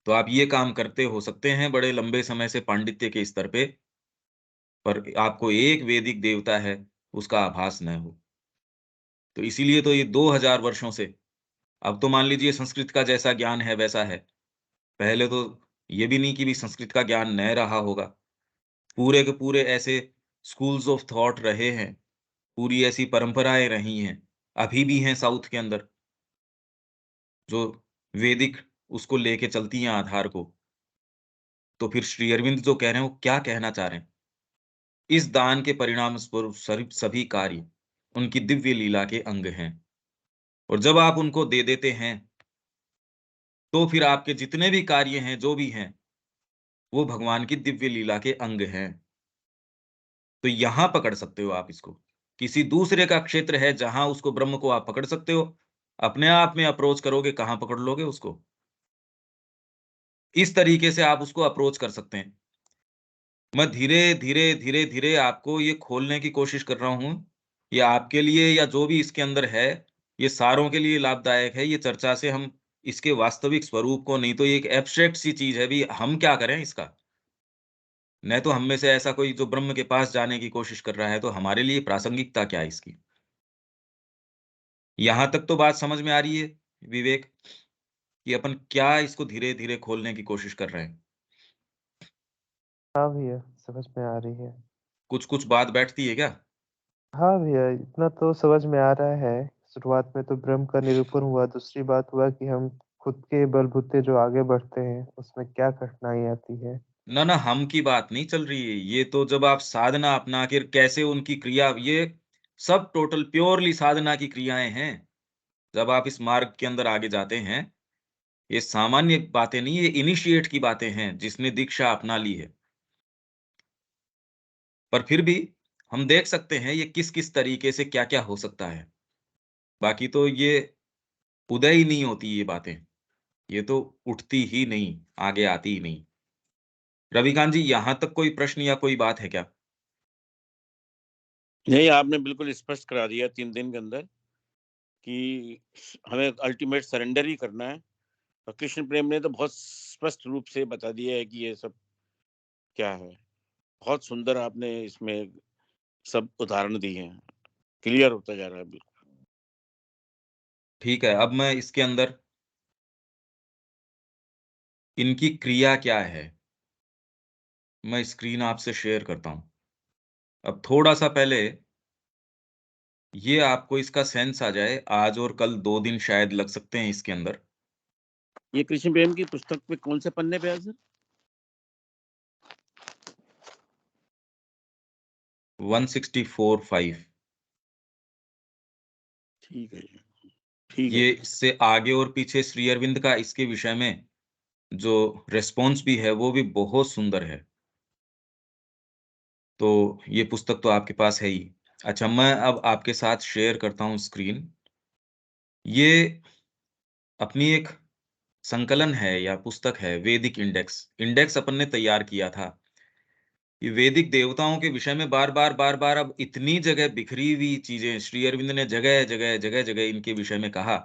तो आप ये काम करते हो सकते हैं बड़े लंबे समय से पांडित्य के स्तर पे, पर आपको एक वैदिक देवता है, उसका आभास न हो। तो इसीलिए तो ये 2000 वर्षों से, अब तो मान लीजिए संस्कृत का जैसा ज्ञान है वैसा है। पहले तो ये भी नहीं कि भी संस्कृत का ज्ञान न रहा होगा। पूरे के पूरे ऐसे स्कूल्स ऑफ थॉट रहे हैं, पूरी ऐसी परंपराएँ रही हैं, अभी भी हैं साउथ के अंदर, जो वैदिक उसको लेके चलती हैं आधार को। तो फिर श्री अरविंद जो कह रहे हैं, वो क्या कहना चाह रहे हैं? इस दान के परिणाम स्वरूप सभी कार्य उनकी दिव्य लीला के अंग हैं और जब आप उनको दे देते हैं, तो फिर आपके जितने भी कार्य हैं, जो भी हैं, वो भगवान की दिव्य लीला के अंग हैं। तो यहाँ पकड़ सकते हो आप इसको। किसी दूसरे का क्षेत्र है जहाँ उसको ब्रह्म को आप पकड़ सकते हो। अपने आप में अप्रोच करोगे, कहाँ पकड़ लोगे उसको? इस तरीके से आप उसको अप्रोच कर सकते हैं। मैं धीरे-धीरे आपको ये खोलने की कोशिश कर रहा हूँ। ये आपके लिए या जो भी इसके अंदर है, ये सारों के लिए लाभदायक है। ये चर्चा से हम इसके वास्तविक स्वरूप को, नहीं तो ये एक एब्स्ट्रैक्ट सी चीज़ है, अभी हम क्या करें इसका? न तो हम में से ऐसा कोई जो ब्रह्म के पास जाने की कोशिश कर रहा है, तो हमारे लिए प्रासंगिकता क्या है इसकी? यहाँ तक तो बात समझ में आ रही है विवेक, कि अपन क्या इसको धीरे-धीरे खोलने की कोशिश कर रहे हैं। हाँ भैया, समझ में आ रही है। कुछ-कुछ बात बैठती है क्या? हाँ भैया, इतना तो समझ में आ रहा है। शुरुआत में तो ब्रह्म का निरूपण हुआ, दूसरी बात हुआ कि हम खुद के बलबूते जो आगे बढ़ते हैं, उसमें क्या कठिनाई आती है। ना, ना, हम की बात नहीं चल रही है। ये तो जब आप साधना अपना के कैसे उनकी क्रिया, ये सब टोटल प्योरली साधना की क्रियाएँ हैं। जब आप इस मार्ग के अंदर आगे जाते हैं, ये सामान्य बातें नहीं, ये इनिशिएट की बातें हैं, जिसने दीक्षा अपना ली है। पर फिर भी हम देख सकते हैं ये किस-किस तरीके से क्या-क्या हो सकता है। बाकी तो ये उदय ही नहीं होती ये बातें, ये तो उठती ही नहीं, आगे आती ही नहीं। रविकांत जी, यहाँ तक कोई प्रश्न या कोई बात है क्या? नहीं, आपने बिल्कुल स्पष्ट करा दिया 3 दिन के अंदर कि हमें अल्टीमेट सरेंडर ही करना है। और कृष्ण प्रेम ने तो बहुत स्पष्ट रूप से बता दिया है कि ये सब क्या है। बहुत सुंदर आपने इसमें सब उदाहरण दिए हैं। क्लियर होता जा रहा है बिल्कुल। ठीक है, अब मैं इसके अंदर इनकी क्रिया क्या है, मैं स्क्रीन आपसे शेयर करता हूँ। अब थोड़ा-सा पहले ये आपको इसका सेंस आ जाए, आज और कल 2 दिन शायद लग सकते हैं इसके अंदर। ये कृष्ण प्रेम की पुस्तक पे कौन से पन्ने पे है सर? 164-5 ठीक है जी, ठीक है ये जी। इससे आगे और पीछे श्री अरविंद का इसके विषय में जो रिस्पॉन्स भी है, वो भी बहुत सुंदर है। तो ये पुस्तक तो आपके पास है ही। अच्छा, मैं अब आपके साथ शेयर करता हूँ स्क्रीन। ये अपनी एक संकलन है या पुस्तक है, वैदिक इंडेक्स। इंडेक्स अपन ने तैयार किया था। ये वैदिक देवताओं के विषय में बार-बार, बार-बार अब इतनी जगह बिखरी हुई चीज़ें श्री अरविंद ने जगह-जगह, जगह-जगह इनके विषय में कहा।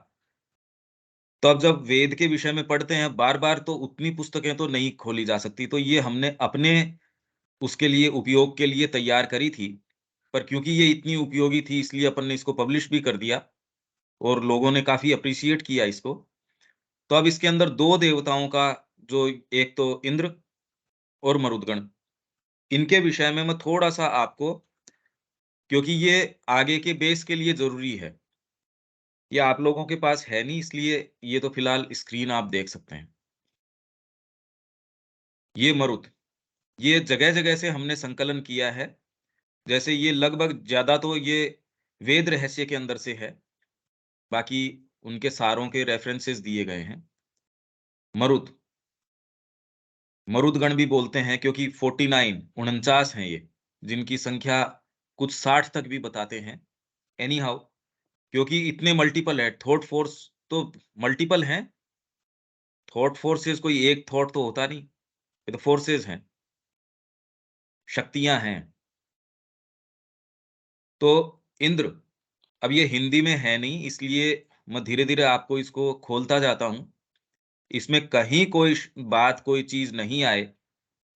तो अब जब वेद के विषय में पढ़ते हैं बार-बार तो उतनी पुस्तकें तो नहीं खोली जा सकती। तो ये हमने अपने उसके लिए उपयोग के लिए तैयार करी थी। पर क्योंकि ये इतनी उपयोगी थी इसलिए अपन ने इसको पब्लिश भी कर दिया और लोगों ने काफ़ी एप्रिशिएट किया इसको। तो अब इसके अंदर 2 देवताओं का जो एक तो इंद्र और मरुदगण, इनके विषय में मैं थोड़ा-सा आपको क्योंकि ये आगे के बेस के लिए ज़रूरी है। ये आप लोगों के पास है नहीं इसलिए ये तो फिलहाल स्क्रीन आप देख सकते हैं। ये मरुत, ये जगह-जगह से हमने संकलन किया है। जैसे ये लगभग ज़्यादा तो ये वेद रहस्य के अंदर से है, बाकी उनके सारों के रेफरेंसेस दिए गए हैं। मरुत, मरुदगण भी बोलते हैं क्योंकि 49 49 हैं ये, जिनकी संख्या कुछ 60 तक भी बताते हैं। एनी हाउ क्योंकि इतने मल्टीपल है, थॉट फोर्स तो मल्टीपल हैं। थॉट फोर्सेस कोई एक थॉट तो होता नहीं, ये तो फोर्सेस हैं, शक्तियाँ हैं। तो इंद्र, अब ये हिंदी में है नहीं इसलिए मैं धीरे-धीरे आपको इसको खोलता जाता हूँ। इसमें कहीं कोई बात, कोई चीज़ नहीं आए,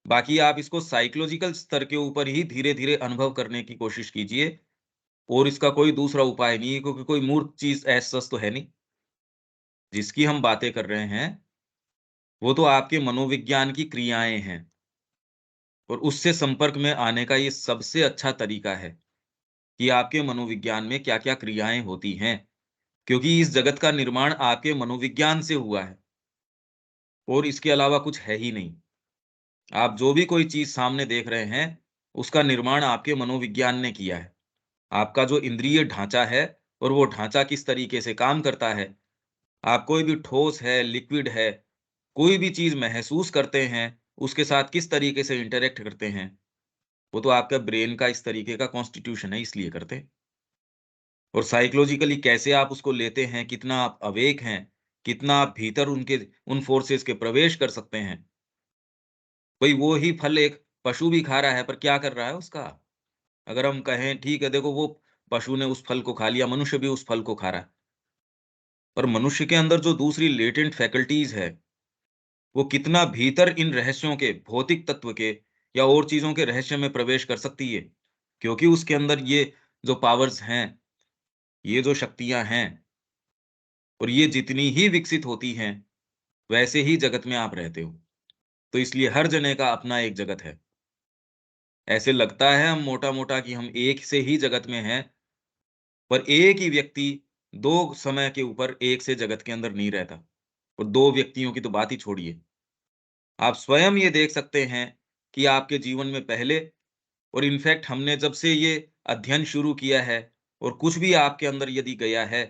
बाकी आप इसको साइकोलॉजिकल स्तर के ऊपर ही धीरे-धीरे अनुभव करने की कोशिश कीजिए और इसका कोई दूसरा उपाय नहीं है क्योंकि कोई मूर्त चीज़ एज़ सच तो है नहीं। जिसकी हम बातें कर रहे हैं, वो तो आपके मनोविज्ञान की क्रियाएँ हैं और उससे संपर्क में आने का ये सबसे अच्छा तरीका है कि आपके मनोविज्ञान में क्या-क्या क्रियाएँ होती हैं, क्योंकि इस जगत का निर्माण आपके मनोविज्ञान से हुआ है और इसके अलावा कुछ है ही नहीं। आप जो भी कोई चीज़ सामने देख रहे हैं, उसका निर्माण आपके मनोविज्ञान ने किया है। आपका जो इंद्रिय ढाँचा है और वो ढाँचा किस तरीके से काम करता है, आप कोई भी ठोस है, लिक्विड है, कोई भी चीज़ महसूस करते हैं, उसके साथ किस तरीके से इंटरैक्ट करते हैं, वो तो आपका ब्रेन का इस तरीके का कॉन्स्टिट्यूशन है इसलिए करते हैं। और साइकोलॉजिकली कैसे आप उसको लेते हैं, कितना आप अवेक हैं, कितना आप भीतर उनके उन फ़ोर्सेस के प्रवेश कर सकते हैं। भई वो ही फल एक पशु भी खा रहा है, पर क्या कर रहा है उसका? अगर हम कहें ठीक है देखो वो पशु ने उस फल को खा लिया, मनुष्य भी उस फल को खा रहा है। पर मनुष्य के अंदर जो दूसरी लेटेंट फैकल्टीज़ है, वो कितना भीतर इन रहस्यों के, भौतिक तत्व के या और चीज़ों के रहस्य में प्रवेश कर सकती है। क्योंकि उसके अंदर ये जो पावर्स हैं, ये जो शक्तियाँ हैं और ये जितनी ही विकसित होती हैं, वैसे ही जगत में आप रहते हो। तो इसलिए हर जने का अपना एक जगत है। ऐसे लगता है हम मोटा-मोटा कि हम एक से ही जगत में हैं, पर एक ही व्यक्ति 2 समय के ऊपर एक से जगत के अंदर नहीं रहता और 2 व्यक्तियों की तो बात ही छोड़िए। आप स्वयं ये देख सकते हैं कि आपके जीवन में पहले और इनफैक्ट हमने जब से ये अध्ययन शुरू किया है और कुछ भी आपके अंदर यदि गया है,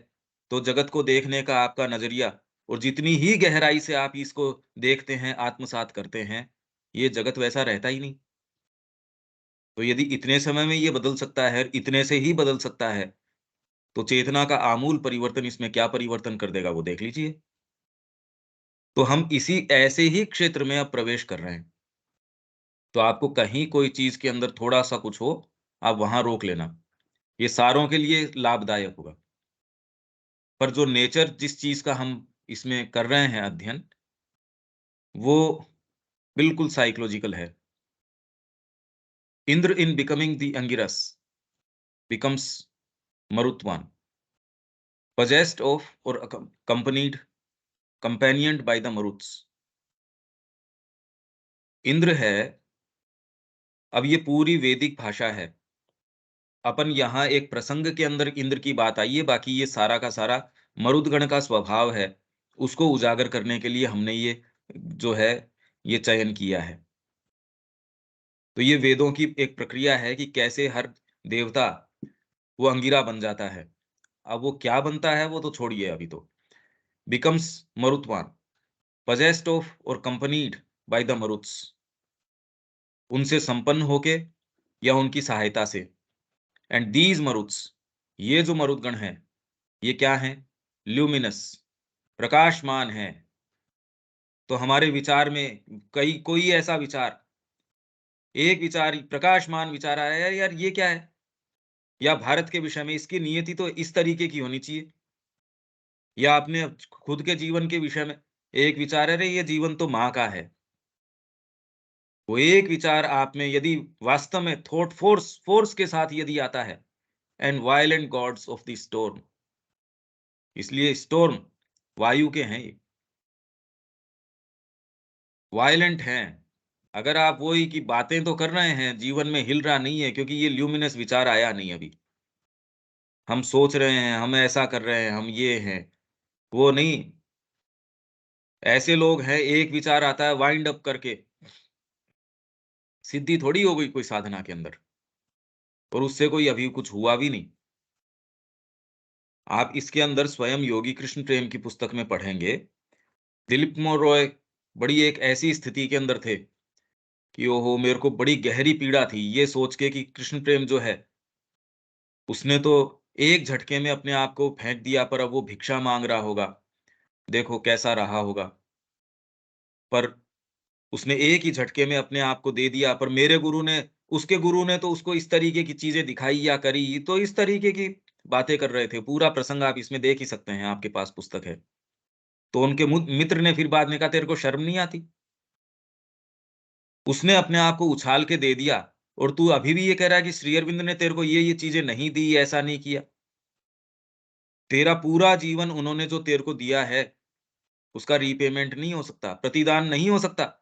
तो जगत को देखने का आपका नज़रिया और जितनी ही गहराई से आप इसको देखते हैं, आत्मसात करते हैं, ये जगत वैसा रहता ही नहीं। तो यदि इतने समय में ये बदल सकता है, इतने से ही बदल सकता है, तो चेतना का आमूल परिवर्तन इसमें क्या परिवर्तन कर देगा वो देख लीजिए। तो हम इसी ऐसे ही क्षेत्र में अब प्रवेश कर रहे हैं। तो आपको कहीं कोई चीज़ के अंदर थोड़ा-सा कुछ हो, आप वहाँ रोक लेना। ये सारों के लिए लाभदायक होगा। पर जो नेचर जिस चीज़ का हम इसमें कर रहे हैं अध्ययन, वो बिल्कुल साइकोलॉजिकल है। Indra in becoming the Angiras becomes Marutvan, possessed of or companioned by the Maruts। Indra है, अब ये पूरी वैदिक भाषा है। अपन यहाँ एक प्रसंग के अंदर इंद्र की बात आई है, बाकी ये सारा का सारा मरुदगण का स्वभाव है। उसको उजागर करने के लिए हमने ये जो है, ये चयन किया है। तो ये वेदों की एक प्रक्रिया है कि कैसे हर देवता वो अंगिरा बन जाता है। अब वो क्या बनता है वो तो छोड़िए अभी तो। Becomes Marutvan, possessed of or accompanied by the Maruts, उनसे संपन्न होके या उनकी सहायता से। एंड दीज मरुत्स, ये जो मरुदगण हैं, ये क्या हैं? ल्यूमिनस, प्रकाशमान है। तो हमारे विचार में कोई ऐसा विचार, एक विचार प्रकाशमान विचार आया है, यार ये क्या है, या भारत के विषय में इसकी नियति तो इस तरीके की होनी चाहिए, या अपने खुद के जीवन के विषय में एक विचार है, अरे ये जीवन तो माँ का है। वो एक विचार आप में यदि वास्तव में थॉट फोर्स के साथ यदि आता है, and violent God's of the storm, इसलिए स्टोर्म वायु के हैं, ये वायलेंट हैं। अगर आप वही की बातें तो कर रहे हैं, जीवन में हिल रहा नहीं है, क्योंकि ये ल्यूमिनस विचार आया नहीं अभी। हम सोच रहे हैं, हम ऐसा कर रहे हैं, हम ये हैं, वो नहीं। ऐसे लोग हैं, एक विचार आता है वाइंड अप करके सिद्धि थोड़ी हो गई कोई साधना के अंदर, और उससे कोई अभी कुछ हुआ भी नहीं। आप इसके अंदर स्वयं योगी कृष्ण प्रेम की पुस्तक में पढ़ेंगे, दिलीप कुमार रॉय बड़ी एक ऐसी स्थिति के अंदर थे कि ओहो, मेरे को बड़ी गहरी पीड़ा थी ये सोच के कि कृष्ण प्रेम जो है, उसने तो एक झटके में अपने आप को फेंक दिया, पर अब वो भिक्षा मांग रहा होगा, देखो कैसा रहा होगा। पर उसने एक ही झटके में अपने आप को दे दिया, पर मेरे गुरु ने, उसके गुरु ने तो उसको इस तरीके की चीजें दिखाई या करी, तो इस तरीके की बातें कर रहे थे। पूरा प्रसंग आप इसमें देख ही सकते हैं, आपके पास पुस्तक है। तो उनके मित्र ने फिर बाद में कहा, तेरे को शर्म नहीं आती? उसने अपने आप को उछाल के दे दिया, और तू अभी भी ये कह रहा है कि श्री अरविंद ने तेरे को ये चीजें नहीं दी, ऐसा नहीं किया। तेरा पूरा जीवन उन्होंने जो तेरे को दिया है, उसका रीपेमेंट नहीं हो सकता, प्रतिदान नहीं हो सकता।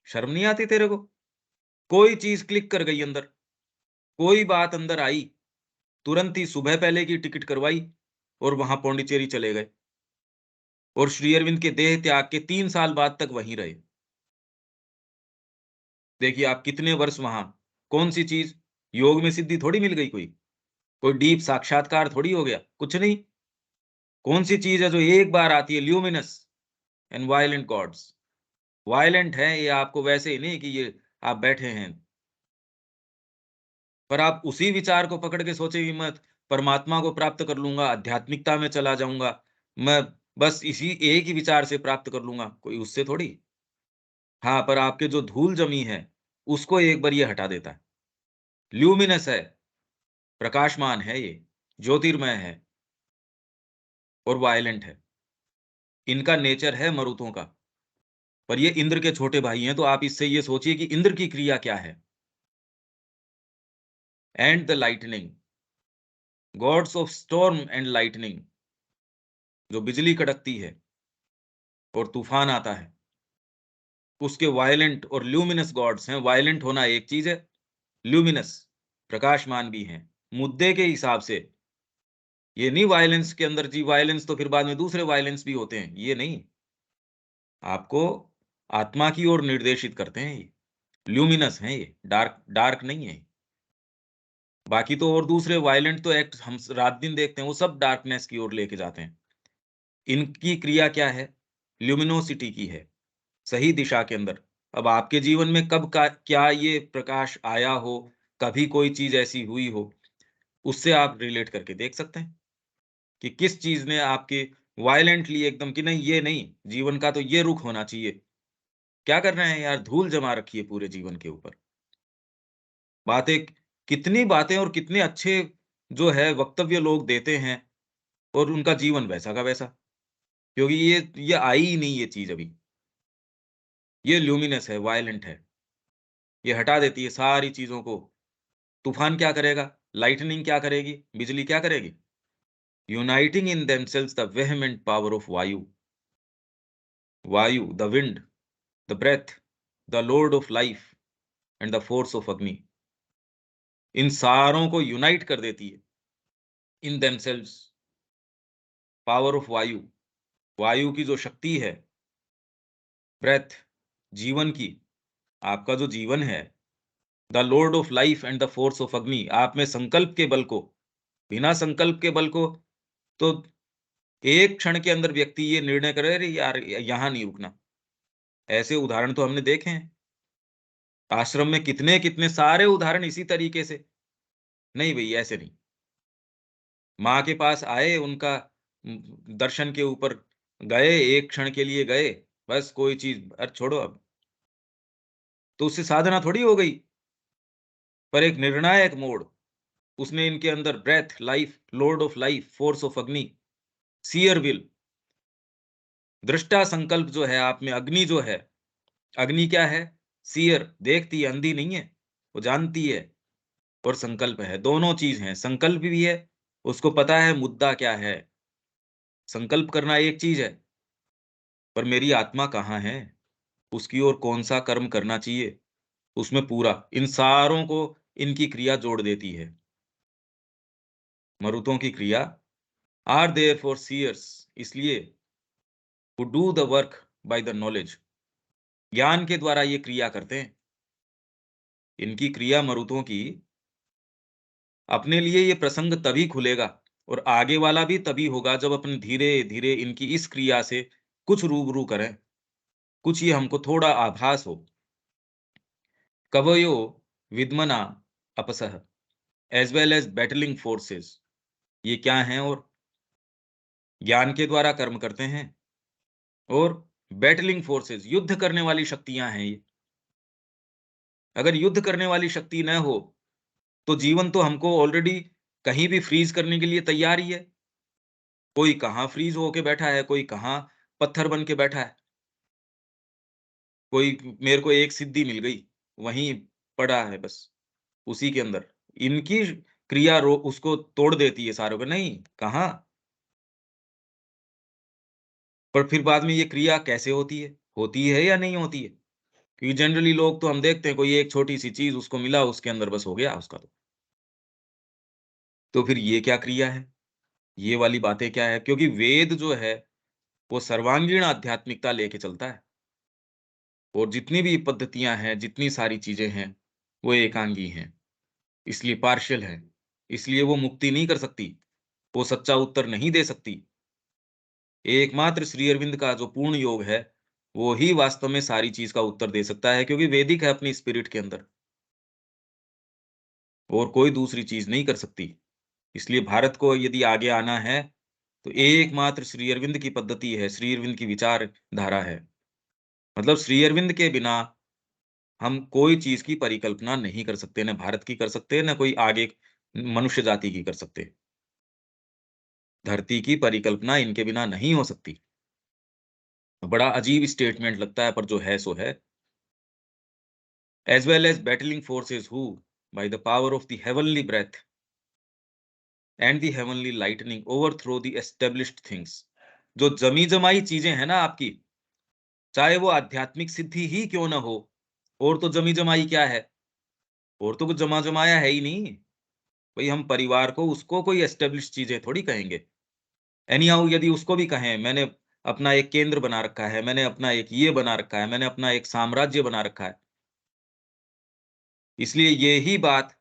शर्म नहीं आती तेरे को? कोई चीज क्लिक कर गई अंदर, कोई बात अंदर आई, तुरंत ही सुबह पहले की टिकट करवाई और वहां पौंडीचेरी चले गए, और श्री अरविंद के देह त्याग के 3 साल बाद तक वहीं रहे। देखिए आप कितने वर्ष वहां, कौन सी चीज, योग में सिद्धि थोड़ी मिल गई, कोई डीप साक्षात्कार थोड़ी हो गया, कुछ नहीं। कौन सी चीज है जो एक बार आती है? Luminous and violent gods. Violent है ये, आपको वैसे ही नहीं कि ये आप बैठे हैं, पर आप उसी विचार को पकड़ के सोचे कि मैं परमात्मा को प्राप्त कर लूंगा, आध्यात्मिकता में चला जाऊंगा, मैं बस इसी एक ही विचार से प्राप्त कर लूंगा, कोई उससे थोड़ी। हाँ, पर आपके जो धूल जमी है, उसको एक बार ये हटा देता है। ल्यूमिनस है, प्रकाशमान है, ये ज्योतिर्मय है और वायलेंट है। इनका नेचर है मरुतों का, पर ये इंद्र के छोटे भाई हैं। तो आप इससे ये सोचिए कि इंद्र की क्रिया क्या है। And the lightning, God's of storm and lightning, जो बिजली कड़कती है और तूफान आता है, उसके वायलेंट और ल्यूमिनस गॉड्स हैं। वायलेंट होना एक चीज है, ल्यूमिनस प्रकाशमान भी हैं मुद्दे के हिसाब से। ये नहीं वायलेंस के अंदर जी, वायलेंस तो फिर बाद में दूसरे वायलेंस भी होते हैं, ये नहीं। आपको आत्मा की ओर निर्देशित करते हैं ये, ल्यूमिनस हैं ये, डार्क डार्क नहीं है। बाकी तो और दूसरे वायलेंट तो एक्ट हम रात दिन देखते हैं, वो सब डार्कनेस की ओर लेके जाते हैं। इनकी क्रिया क्या है? ल्यूमिनोसिटी की है, सही दिशा के अंदर। अब आपके जीवन में कब का क्या ये प्रकाश आया हो, कभी कोई चीज ऐसी हुई हो, उससे आप रिलेट करके देख सकते हैं कि किस चीज ने आपके वायलेंटली एकदम कि नहीं, ये नहीं, जीवन का तो ये रुख होना चाहिए। क्या कर रहे हैं यार, धूल जमा रखी है पूरे जीवन के ऊपर। बातें, कितनी बातें और कितने अच्छे जो है वक्तव्य लोग देते हैं, और उनका जीवन वैसा का वैसा, क्योंकि ये आई ही नहीं ये चीज अभी। ये ल्यूमिनस है, वायलेंट है, ये हटा देती है सारी चीजों को। तूफान क्या करेगा, लाइटनिंग क्या करेगी, बिजली क्या करेगी? Uniting in themselves the vehement power of Vayu, the wind, the breath, the lord of life and the force of Agni, in सारों को यूनाइट कर देती है। इन देमसेल्व्स, पावर ऑफ वायु, वायु की जो शक्ति है, ब्रेथ, जीवन की, आपका जो जीवन है, the lord of life and the force of अग्नि, आप में संकल्प के बल को, बिना संकल्प के बल को तो एक क्षण के अंदर व्यक्ति ये निर्णय करे, अरे यार यहां नहीं रुकना। ऐसे उदाहरण तो हमने देखे हैं आश्रम में, कितने कितने सारे उदाहरण इसी तरीके से। नहीं भाई, ऐसे नहीं। माँ के पास आए, उनका दर्शन के ऊपर गए, एक क्षण के लिए गए, बस कोई चीज, अरे छोड़ो अब, तो उससे साधना थोड़ी हो गई। पर एक निर्णायक मोड़, उसने इनके अंदर breath, life, lord of life, force of Agni, seer will, दृष्टा संकल्प जो है आप में, अग्नि जो है, अग्नि क्या है? सीयर, देखती है, अंधी नहीं है, वो जानती है, और संकल्प है, दोनों चीज हैं। संकल्प भी है, उसको पता है मुद्दा क्या है। संकल्प करना एक चीज है, पर मेरी आत्मा कहाँ है, उसकी ओर कौन सा कर्म करना चाहिए, उसमें पूरा, इन सारों को इनकी क्रिया जोड़ देती है। मरुतों की क्रिया आर देयर फॉर सीयर्स, इसलिए who do the work by the knowledge, ज्ञान के द्वारा ये क्रिया करते हैं। इनकी क्रिया मरुतों की, अपने लिए ये प्रसंग तभी खुलेगा और आगे वाला भी तभी होगा जब अपन धीरे धीरे इनकी इस क्रिया से कुछ रूबरू करें, कुछ ये हमको थोड़ा आभास हो। कवयो विद्मना अपसह, as well as battling forces, ये क्या हैं? और ज्ञान के द्वारा कर्म करते हैं, और बैटलिंग फोर्सेस, युद्ध करने वाली शक्तियां हैं ये। अगर युद्ध करने वाली शक्ति न हो तो जीवन तो हमको ऑलरेडी कहीं भी फ्रीज करने के लिए तैयार ही है। कोई कहाँ फ्रीज होके बैठा है, कोई कहाँ पत्थर बन के बैठा है, कोई मेरे को एक सिद्धि मिल गई, वहीं पड़ा है बस, उसी के अंदर। इनकी क्रिया रो उसको तोड़ देती है सारों को, नहीं कहाँ। पर फिर बाद में ये क्रिया कैसे होती है या नहीं होती है? क्योंकि जनरली लोग तो हम देखते हैं, कोई एक छोटी सी चीज उसको मिला, उसके अंदर बस हो गया उसका। तो फिर ये क्या क्रिया है, ये वाली बातें क्या है? क्योंकि वेद जो है वो सर्वांगीण आध्यात्मिकता लेके चलता है, और जितनी भी पद्धतियां हैं, जितनी सारी चीजें हैं, वो एकांगी हैं, इसलिए पार्शियल है, इसलिए वो मुक्ति नहीं कर सकती, वो सच्चा उत्तर नहीं दे सकती। एकमात्र श्री अरविंद का जो पूर्ण योग है, वो ही वास्तव में सारी चीज का उत्तर दे सकता है, क्योंकि वैदिक है अपनी स्पिरिट के अंदर, और कोई दूसरी चीज नहीं कर सकती। इसलिए भारत को यदि आगे आना है तो एकमात्र श्री अरविंद की पद्धति है, श्री अरविंद की विचारधारा है। मतलब श्री अरविंद के बिना हम कोई चीज की परिकल्पना नहीं कर सकते, न भारत की कर सकते, न कोई आगे मनुष्य जाति की कर सकते। धरती की परिकल्पना इनके बिना नहीं हो सकती। बड़ा अजीब स्टेटमेंट लगता है, पर जो है सो है। As well as battling forces who by the power of the heavenly breath and the heavenly lightning overthrow the established things, जो जमी जमाई चीजें हैं ना आपकी, चाहे वो आध्यात्मिक सिद्धि ही क्यों ना हो, और तो जमी जमाई क्या है, और तो कुछ जमा जमाया है ही नहीं भाई। हम परिवार को, उसको कोई एस्टेब्लिश चीजें थोड़ी कहेंगे। एनी हाउ यदि उसको भी कहें, मैंने अपना एक केंद्र बना रखा है, मैंने अपना एक ये बना रखा है, मैंने अपना एक साम्राज्य बना रखा है। इसलिए ये ही बात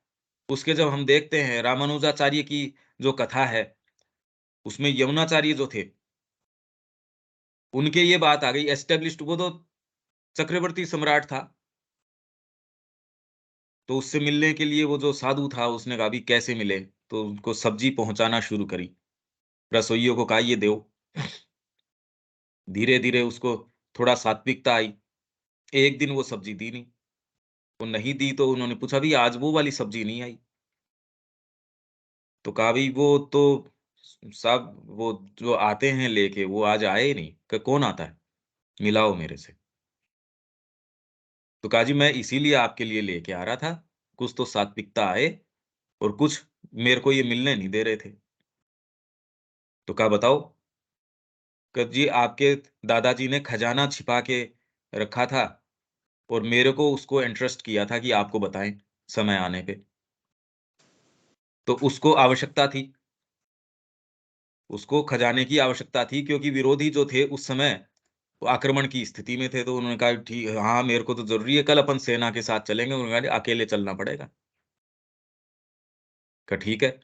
उसके जब हम देखते हैं रामानुजाचार्य की जो कथा है, उसमें यमुनाचार्य जो थे, उनके ये बात आ गई एस्टेब्लिश्ड, वो तो चक्रवर्ती सम्राट था, तो उससे मिलने के लिए वो जो साधु था उसने कहा अभी कैसे मिले, तो उनको सब्जी पहुंचाना शुरू करी। रसोइयों को कहा ये दो। धीरे धीरे उसको थोड़ा सात्विकता आई। एक दिन वो सब्जी दी नहीं, वो नहीं दी तो उन्होंने पूछा भी आज वो वाली सब्जी नहीं आई। तो कहा भाई वो तो साहब वो जो आते हैं लेके वो आज आए ही नहीं। कौन आता है, मिलाओ मेरे से। तो कहा जी मैं इसीलिए आपके लिए लेके आ रहा था, कुछ तो सात्विकता आए और कुछ मेरे को ये मिलने नहीं दे रहे थे। तो कहा बताओ। कहा जी आपके दादाजी ने खजाना छिपा के रखा था और मेरे को उसको एंट्रस्ट किया था कि आपको बताएं समय आने पे। तो उसको आवश्यकता थी, उसको खजाने की आवश्यकता थी क्योंकि विरोधी जो थे उस समय वो आक्रमण की स्थिति में थे। तो उन्होंने कहा ठीक हाँ मेरे को तो जरूरी है, कल अपन सेना के साथ चलेंगे। उन्होंने कहा अकेले चलना पड़ेगा। कहा ठीक है।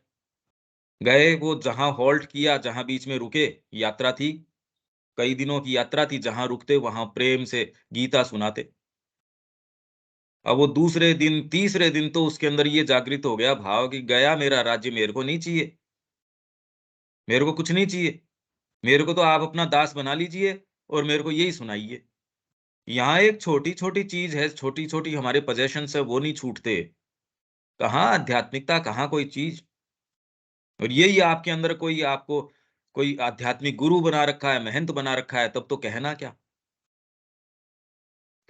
गए, वो जहां हॉल्ट किया, जहां बीच में रुके, यात्रा थी, कई दिनों की यात्रा थी, जहां रुकते वहां प्रेम से गीता सुनाते। अब वो दूसरे दिन तीसरे दिन तो उसके अंदर ये जागृत हो गया भाव कि गया मेरा राज्य, मेरे को नहीं चाहिए, मेरे को कुछ नहीं चाहिए, मेरे को तो आप अपना दास बना लीजिए और मेरे को यही सुनाइए। यहाँ एक छोटी छोटी चीज है, छोटी छोटी हमारे पोजेशन है, वो नहीं छूटते। कहाँ आध्यात्मिकता, कहाँ कोई चीज। और यही आपके अंदर कोई आपको कोई आध्यात्मिक गुरु बना रखा है, महंत बना रखा है, तब तो कहना क्या।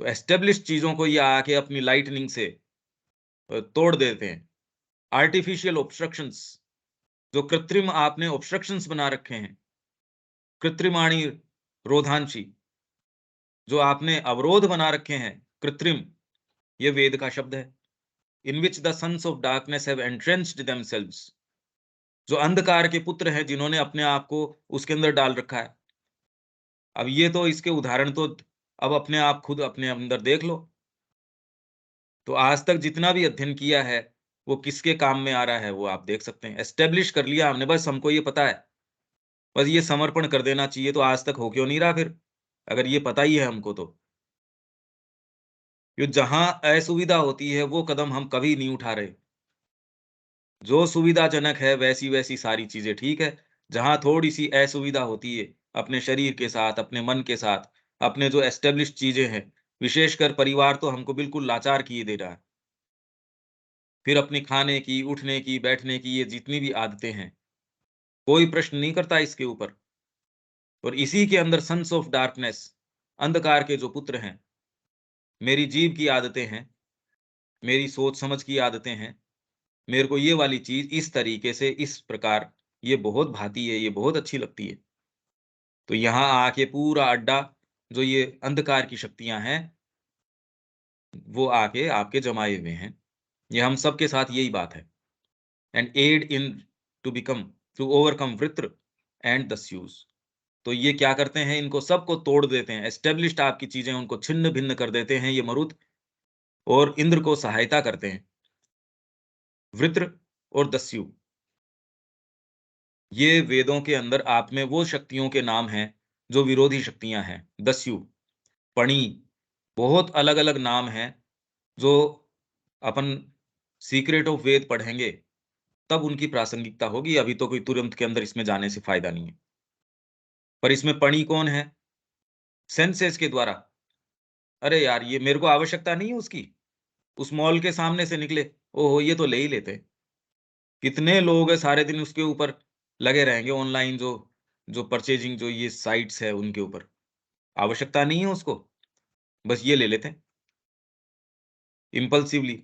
तो एस्टेब्लिश चीजों को ये आके अपनी लाइटनिंग से तोड़ देते हैं। आर्टिफिशियल ऑब्स्ट्रक्शंस, जो कृत्रिम आपने ऑब्स्ट्रक्शंस बना रखे हैं, कृत्रिमाणी रोधांशी, जो आपने अवरोध बना रखे हैं कृत्रिम, ये वेद का शब्द है। In which the sons of darkness have entrenched themselves, जो अंधकार के पुत्र हैं जिन्होंने अपने आप को उसके अंदर डाल रखा है। अब ये तो इसके उदाहरण तो अब अपने आप खुद अपने अंदर देख लो। तो आज तक जितना भी अध्ययन किया है वो किसके काम में आ रहा है वो आप देख सकते हैं। एस्टेब्लिश कर लिया हमने, बस हमको ये पता है, बस ये समर्पण कर देना चाहिए। तो आज तक हो क्यों नहीं रहा फिर, अगर ये पता ही है हमको तो। ये जहां असुविधा होती है वो कदम हम कभी नहीं उठा रहे। जो सुविधाजनक है वैसी वैसी सारी चीजें ठीक है। जहां थोड़ी सी असुविधा होती है अपने शरीर के साथ, अपने मन के साथ, अपने जो एस्टेब्लिश चीजें हैं, विशेषकर परिवार तो हमको बिल्कुल लाचार किए दे रहा है। फिर अपनी खाने की, उठने की, बैठने की, ये जितनी भी आदतें हैं, कोई प्रश्न नहीं करता इसके ऊपर। और इसी के अंदर सन्स ऑफ डार्कनेस, अंधकार के जो पुत्र हैं, मेरी जीभ की आदतें हैं, मेरी सोच समझ की आदतें हैं, मेरे को ये वाली चीज इस तरीके से, इस प्रकार, ये बहुत भाती है, ये बहुत अच्छी लगती है। तो यहाँ आके पूरा अड्डा, जो ये अंधकार की शक्तियां हैं, वो आके आपके जमाए हुए हैं। ये हम सबके साथ यही बात है। And aid in to become, to overcome Vritra and Dasyus. तो ये क्या करते हैं, इनको सबको तोड़ देते हैं। एस्टेब्लिश्ड आपकी चीजें उनको छिन्न भिन्न कर देते हैं ये मरुत, और इंद्र को सहायता करते हैं वृत्र और दस्यु। ये वेदों के अंदर आप में वो शक्तियों के नाम हैं जो विरोधी शक्तियां हैं। दस्यु, पणी, बहुत अलग अलग नाम हैं जो अपन सीक्रेट ऑफ वेद पढ़ेंगे तब उनकी प्रासंगिकता होगी। अभी तो कोई तुरंत के अंदर इसमें जाने से फायदा नहीं है। पर इसमें पणी कौन है, सेंसेस के द्वारा। अरे यार ये मेरे को आवश्यकता नहीं है उसकी, उस मॉल के सामने से निकले, ओहो ये तो ले ही लेते। कितने लोग हैं सारे दिन उसके ऊपर लगे रहेंगे, ऑनलाइन जो जो परचेजिंग जो ये साइट्स है उनके ऊपर। आवश्यकता नहीं है उसको, बस ये ले लेते हैं इम्पल्सिवली,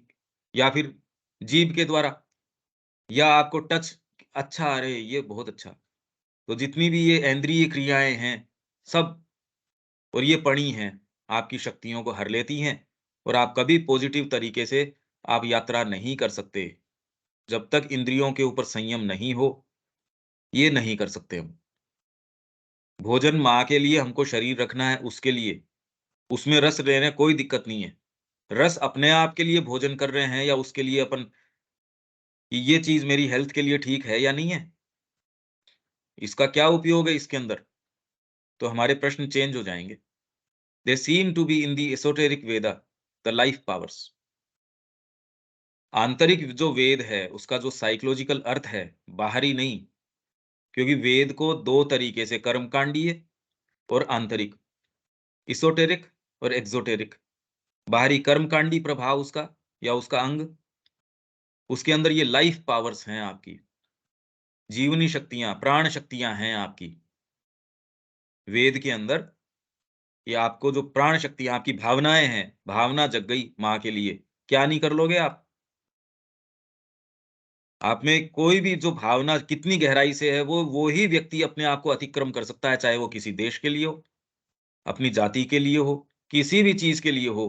या फिर जीभ के द्वारा, या आपको टच, अच्छा अरे ये बहुत अच्छा। तो जितनी भी ये इंद्रिय क्रियाएं हैं सब, और ये पड़ी हैं, आपकी शक्तियों को हर लेती हैं। और आप कभी पॉजिटिव तरीके से आप यात्रा नहीं कर सकते जब तक इंद्रियों के ऊपर संयम नहीं हो। ये नहीं कर सकते हम। भोजन माँ के लिए हमको शरीर रखना है, उसके लिए उसमें रस लेने कोई दिक्कत नहीं है। रस अपने आप के लिए भोजन कर रहे हैं या उसके लिए अपन कि ये चीज मेरी हेल्थ के लिए ठीक है या नहीं है, इसका क्या उपयोग है इसके अंदर, तो हमारे प्रश्न चेंज हो जाएंगे। They seem to be in the esoteric Veda the life powers. आंतरिक जो वेद है उसका जो साइकोलॉजिकल अर्थ है, बाहरी नहीं, क्योंकि वेद को दो तरीके से, कर्मकांडीय और आंतरिक, इसोटेरिक और एक्सोटेरिक। बाहरी कर्मकांडी प्रभाव उसका या उसका अंग, उसके अंदर ये लाइफ पावर्स हैं आपकी, जीवनी शक्तियां, प्राण शक्तियां हैं आपकी। वेद के अंदर ये आपको जो प्राण शक्तियां, आपकी भावनाएं हैं, भावना जग गई माँ के लिए, क्या नहीं कर लोगे आप में कोई भी जो भावना कितनी गहराई से है, वो ही व्यक्ति अपने आप को अतिक्रम कर सकता है, चाहे वो किसी देश के लिए हो, अपनी जाति के लिए हो, किसी भी चीज के लिए हो।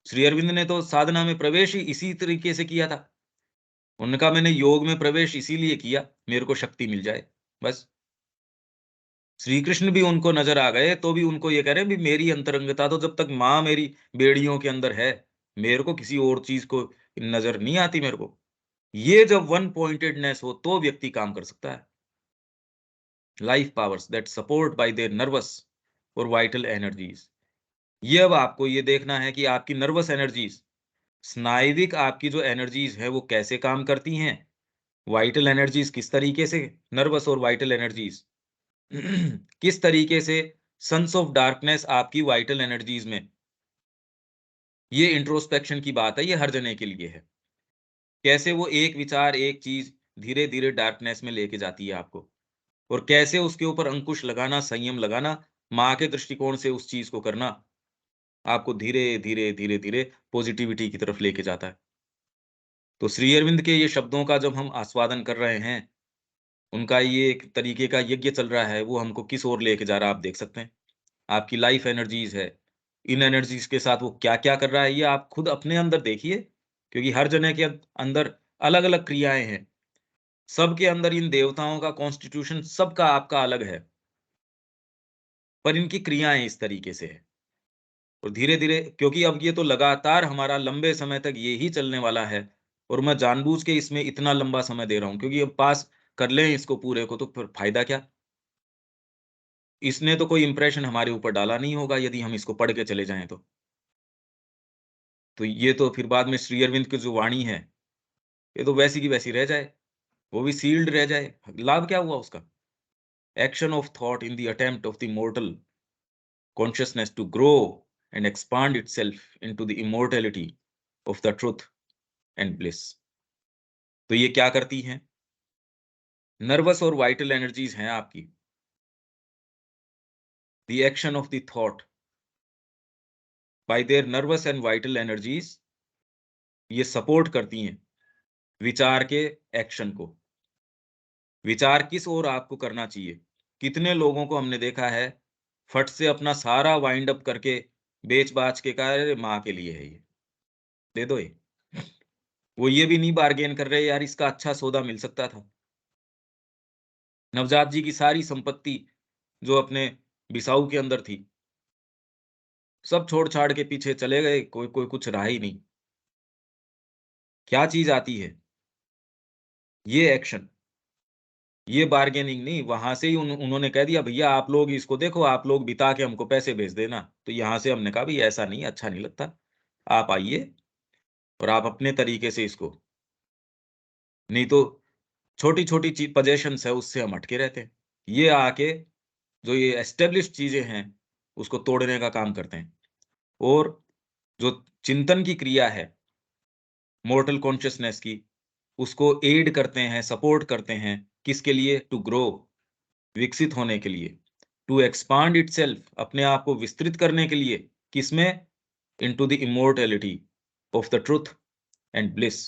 श्री अरविंद ने तो साधना में प्रवेश ही इसी तरीके से किया था। उनका मैंने योग में प्रवेश इसीलिए किया, मेरे को शक्ति मिल जाए, बस। श्री कृष्ण भी उनको नजर आ गए तो भी उनको ये कह रहे हैं भी मेरी अंतरंगता तो जब तक माँ मेरी बेड़ियों के अंदर है, मेरे को किसी और चीज को नजर नहीं आती मेरे को। ये जब वन पॉइंटेडनेस हो तो व्यक्ति काम कर सकता है। Life powers that support bye there nervous और वाइटल एनर्जीज। ये अब आपको ये देखना है कि आपकी नर्वस एनर्जीज, स्नायुविक आपकी जो एनर्जीज है वो कैसे काम करती हैं, वाइटल एनर्जीज किस तरीके से, नर्वस और वाइटल एनर्जीज किस तरीके से सन्स ऑफ डार्कनेस आपकी वाइटल एनर्जीज में। ये इंट्रोस्पेक्शन की बात है, ये हर जने के लिए है। कैसे वो एक विचार, एक चीज धीरे धीरे डार्कनेस में लेके जाती है आपको, और कैसे उसके ऊपर अंकुश लगाना, संयम लगाना, माँ के दृष्टिकोण से उस चीज को करना आपको धीरे धीरे धीरे धीरे पॉजिटिविटी की तरफ लेके जाता है। तो श्री अरविंद के ये शब्दों का जब हम आस्वादन कर रहे हैं, उनका ये एक तरीके का यज्ञ चल रहा है, वो हमको किस ओर लेके जा रहा है आप देख सकते हैं। आपकी लाइफ एनर्जीज है, इन एनर्जीज के साथ वो क्या क्या कर रहा है ये आप खुद अपने अंदर देखिए, क्योंकि हर जने के अंदर अलग अलग क्रियाएं हैं, सबके अंदर इन देवताओं का कॉन्स्टिट्यूशन सबका आपका अलग है, पर इनकी क्रियाएं इस तरीके से है। और धीरे धीरे, क्योंकि अब ये तो लगातार हमारा लंबे समय तक ये ही चलने वाला है, और मैं जानबूझ के इसमें इतना लंबा समय दे रहा हूं, क्योंकि अब पास कर लें इसको पूरे को तो फिर फायदा क्या। इसने तो कोई इंप्रेशन हमारे ऊपर डाला नहीं होगा यदि हम इसको पढ़ के चले जाएं तो ये तो फिर बाद में श्री अरविंद की जो वाणी है, ये तो वैसी की वैसी रह जाए, वो भी सील्ड रह जाए। लाभ क्या हुआ उसका? Action of thought in the attempt of the mortar consciousness to grow and expand itself into the immortality of the truth and bliss। तो ये क्या करती हैं? नर्वस और वाइटल एनर्जीज हैं आपकी। the action of the thought by their nervous and vital energies, ये support करती हैं विचार के एक्शन को। विचार किस ओर आपको करना चाहिए? कितने लोगों को हमने देखा है फट से अपना सारा वाइंड अप करके बेच बाच के कहा अरे माँ के लिए है ये, दे दो ये। वो ये भी नहीं बार्गेन कर रहे यार इसका अच्छा सौदा मिल सकता था। नवजात जी की सारी संपत्ति जो अपने बिसाऊ के अंदर थी, सब छोड़ छाड़ के पीछे चले गए, कोई कोई कुछ रहा ही नहीं। क्या चीज आती है? ये एक्शन, ये बार्गेनिंग नहीं। वहां से ही उन्होंने कह दिया भैया आप लोग इसको देखो, आप लोग बिता के हमको पैसे भेज देना। तो यहां से हमने कहा भाई ऐसा नहीं, अच्छा नहीं लगता, आप आइए और आप अपने तरीके से इसको, नहीं तो छोटी छोटी चीज पोजेशंस है उससे हम अटके रहते हैं। ये आके जो ये एस्टेब्लिश चीजें हैं उसको तोड़ने का काम करते हैं। और जो चिंतन की क्रिया है मोर्टल कॉन्शियसनेस की, उसको एड करते हैं, सपोर्ट करते हैं। किसके लिए? टू ग्रो, विकसित होने के लिए। टू एक्सपांड इटसेल्फ, अपने आप को विस्तृत करने के लिए। किसमें? Into the immortality of the truth and bliss,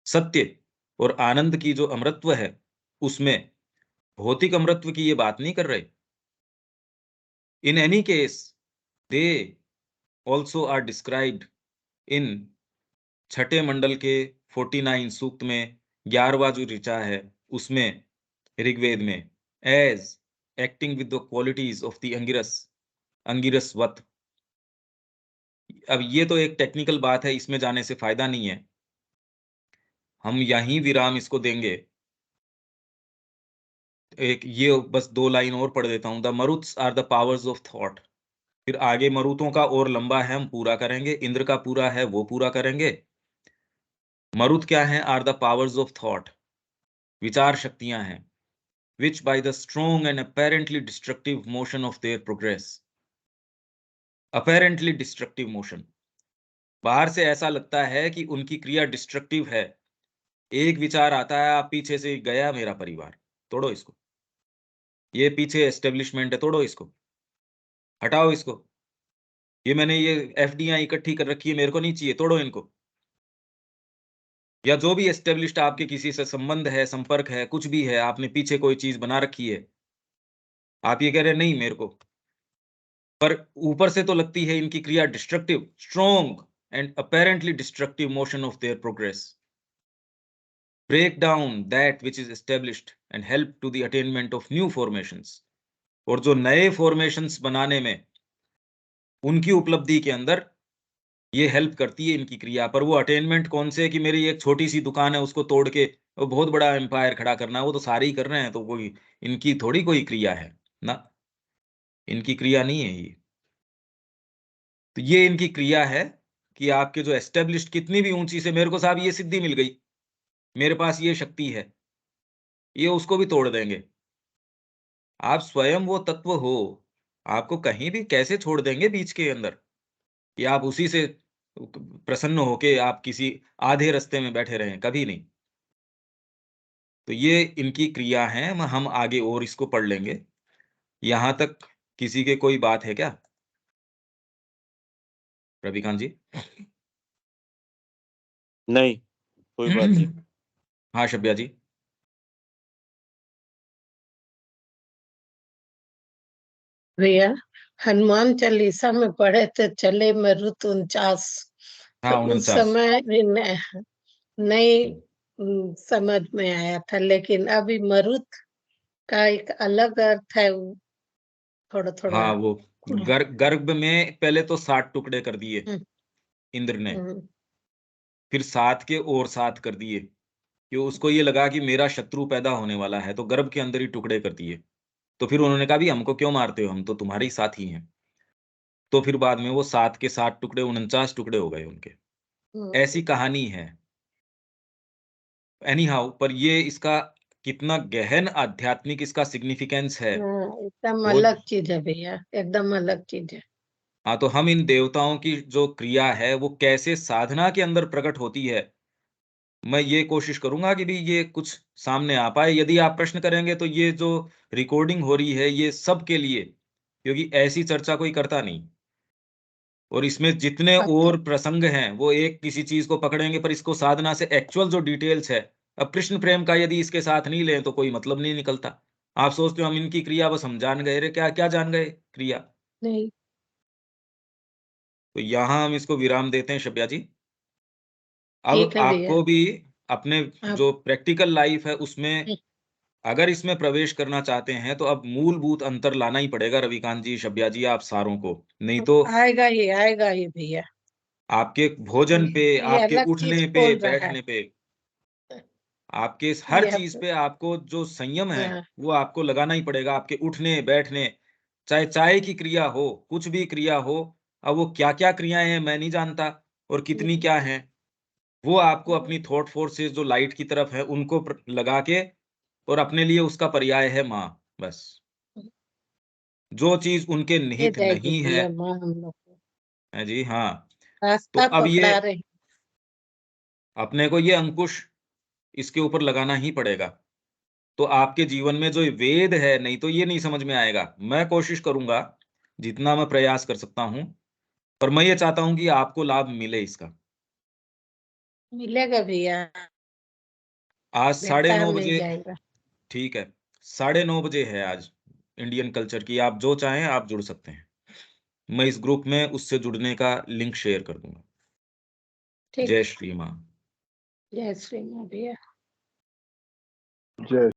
सत्य और आनंद की जो अमृतत्व है उसमें। भौतिक अमृतत्व की ये बात नहीं कर रहे। In any case they also are described in छठे मंडल के 49 सूक्त में 11वां जो ऋचा है उसमें, ऋग्वेद में, as acting with the qualities of the Angiras वत। अब ये तो एक टेक्निकल बात है, इसमें जाने से फायदा नहीं है, हम यहीं विराम इसको देंगे। एक ये बस 2 लाइन और पढ़ देता हूं। The Maruts are the powers of thought. फिर आगे मरुतों का और लंबा है, हम पूरा करेंगे। इंद्र का पूरा है, वो पूरा करेंगे। मरुत क्या है? Are the powers of thought, विचार शक्तियां हैं, which by the strong and apparently destructive motion of their progress, apparently destructive motion, बाहर से ऐसा लगता है कि उनकी क्रिया डिस्ट्रक्टिव है। एक विचार आता है, आप पीछे से गया मेरा परिवार, तोड़ो इसको, ये पीछे एस्टेब्लिशमेंट है, तोड़ो इसको, हटाओ इसको, ये मैंने ये एफडीआई इकट्ठी कर रखी है, मेरे को नहीं चाहिए, तोड़ो इनको। या जो भी एस्टेब्लिश्ड आपके किसी से संबंध है, संपर्क है, कुछ भी है, आपने पीछे कोई चीज बना रखी है, आप ये कह रहे हैं नहीं मेरे को, पर ऊपर से तो लगती है इनकी क्रिया destructive, strong and apparently destructive motion of their progress, break down that which is established and help to the attainment of new formations, और जो नए फॉर्मेशंस बनाने में उनकी उपलब्धि के अंदर ये हेल्प करती है इनकी क्रिया। पर वो अटेनमेंट कौन से, कि मेरी एक छोटी सी दुकान है उसको तोड़ के वो बहुत बड़ा एम्पायर खड़ा करना, वो तो सारे ही कर रहे हैं, तो कोई इनकी थोड़ी कोई क्रिया है ना, इनकी क्रिया नहीं है ये। तो ये इनकी क्रिया है कि आपके जो एस्टेब्लिश्ड कितनी भी ऊंची से, मेरे को साहब ये सिद्धि मिल गई, मेरे पास ये शक्ति है, ये उसको भी तोड़ देंगे। आप स्वयं वो तत्व हो, आपको कहीं भी कैसे छोड़ देंगे बीच के अंदर, कि आप उसी से प्रसन्न होके आप किसी आधे रास्ते में बैठे रहें, कभी नहीं। तो ये इनकी क्रिया है, हम आगे और इसको पढ़ लेंगे। यहां तक किसी के कोई बात है क्या रविकांत जी? नहीं, कोई बात नहीं। हाँ शब्या जी। भैया, हनुमान चालीसा में पढ़े थे, चले मरुत 49, हाँ तो उस 49। समय भी नहीं समझ में आया था, लेकिन अभी मरुत का एक अलग अर्थ है, थोड़ा थोड़ा हाँ वो गर्भ में पहले तो 7 टुकड़े कर दिए इंद्र ने, फिर 7 के और 7 कर दिए, कि उसको ये लगा कि मेरा शत्रु पैदा होने वाला है, तो गर्भ के अंदर ही टुकड़े कर दिए। तो फिर उन्होंने कहा भी हमको क्यों मारते हो, हम तो तुम्हारे ही साथी हैं। तो फिर बाद में वो 7 के 7 टुकड़े 49 टुकड़े हो गए उनके। ऐसी कहानी है। एनी हाउ, पर ये इसका कितना गहन आध्यात्मिक इसका सिग्निफिकेंस है एकदम वो। अलग चीज है भैया, एकदम अलग चीज है। हाँ, तो हम इन देवताओं की जो क्रिया है वो कैसे साधना के अंदर प्रकट होती है, मैं ये कोशिश करूंगा कि भी ये कुछ सामने आ पाए। यदि आप प्रश्न करेंगे तो ये जो रिकॉर्डिंग हो रही है ये सब के लिए, क्योंकि ऐसी चर्चा कोई करता नहीं, और इसमें जितने और प्रसंग हैं वो एक किसी चीज को पकड़ेंगे, पर इसको साधना से एक्चुअल जो डिटेल्स है, अब कृष्ण प्रेम का यदि इसके साथ नहीं लें तो कोई मतलब नहीं निकलता। आप सोचते हो हम इनकी क्रिया बस हम जान गए रे, क्या क्या जान गए क्रिया? नहीं, तो यहां हम इसको विराम देते हैं शब्या जी। अब ठीक है भैया। आपको भी अपने आप जो प्रैक्टिकल लाइफ है उसमें अगर इसमें प्रवेश करना चाहते हैं तो अब मूलभूत अंतर लाना ही पड़ेगा रविकांत जी, शब्या जी, आप सारों को, नहीं तो आएगा ही भैया। आपके भोजन पे, ये आपके अलग चीज उठने पे, बोल रहा है। बैठने पे, आपके हर ये चीज पे आपको जो संयम है हाँ, वो आपको लगाना ही पड़ेगा। आपके उठने बैठने, चाहे चाय की क्रिया हो, कुछ भी क्रिया हो, अब वो क्या क्या क्रियाएं हैं मैं नहीं जानता, और कितनी क्या हैं, वो आपको अपनी थॉट फोर्सेस जो लाइट की तरफ है उनको लगा के, और अपने लिए उसका पर्याय है माँ, बस। जो चीज उनके दे निहित जाएगी नहीं है, भैया माँ हम लोग को, है जी, हाँ। तो रास्ता अब ये पकड़ा रहे। अपने को ये अंकुश इसके ऊपर लगाना ही पड़ेगा। तो आपके जीवन में जो ये वेद है, नहीं तो ये नहीं समझ में आएगा। मैं कोशिश करूंगा जितना मैं प्रयास कर सकता हूं, पर मैं ये चाहता हूं कि आपको लाभ मिले इसका। मिलेगा भैया, आज बेटा 9:30 मिल बजे, जाएगा। ठीक है, 9:30 बजे है आज इंडियन कल्चर की, आप जो चाहें आप जुड़ सकते हैं। मैं इस ग्रुप में उससे जुड़ने का लिंक शेयर कर दूंगा। ठीक, जय श्री माँ। जय श्री माँ भैया। जय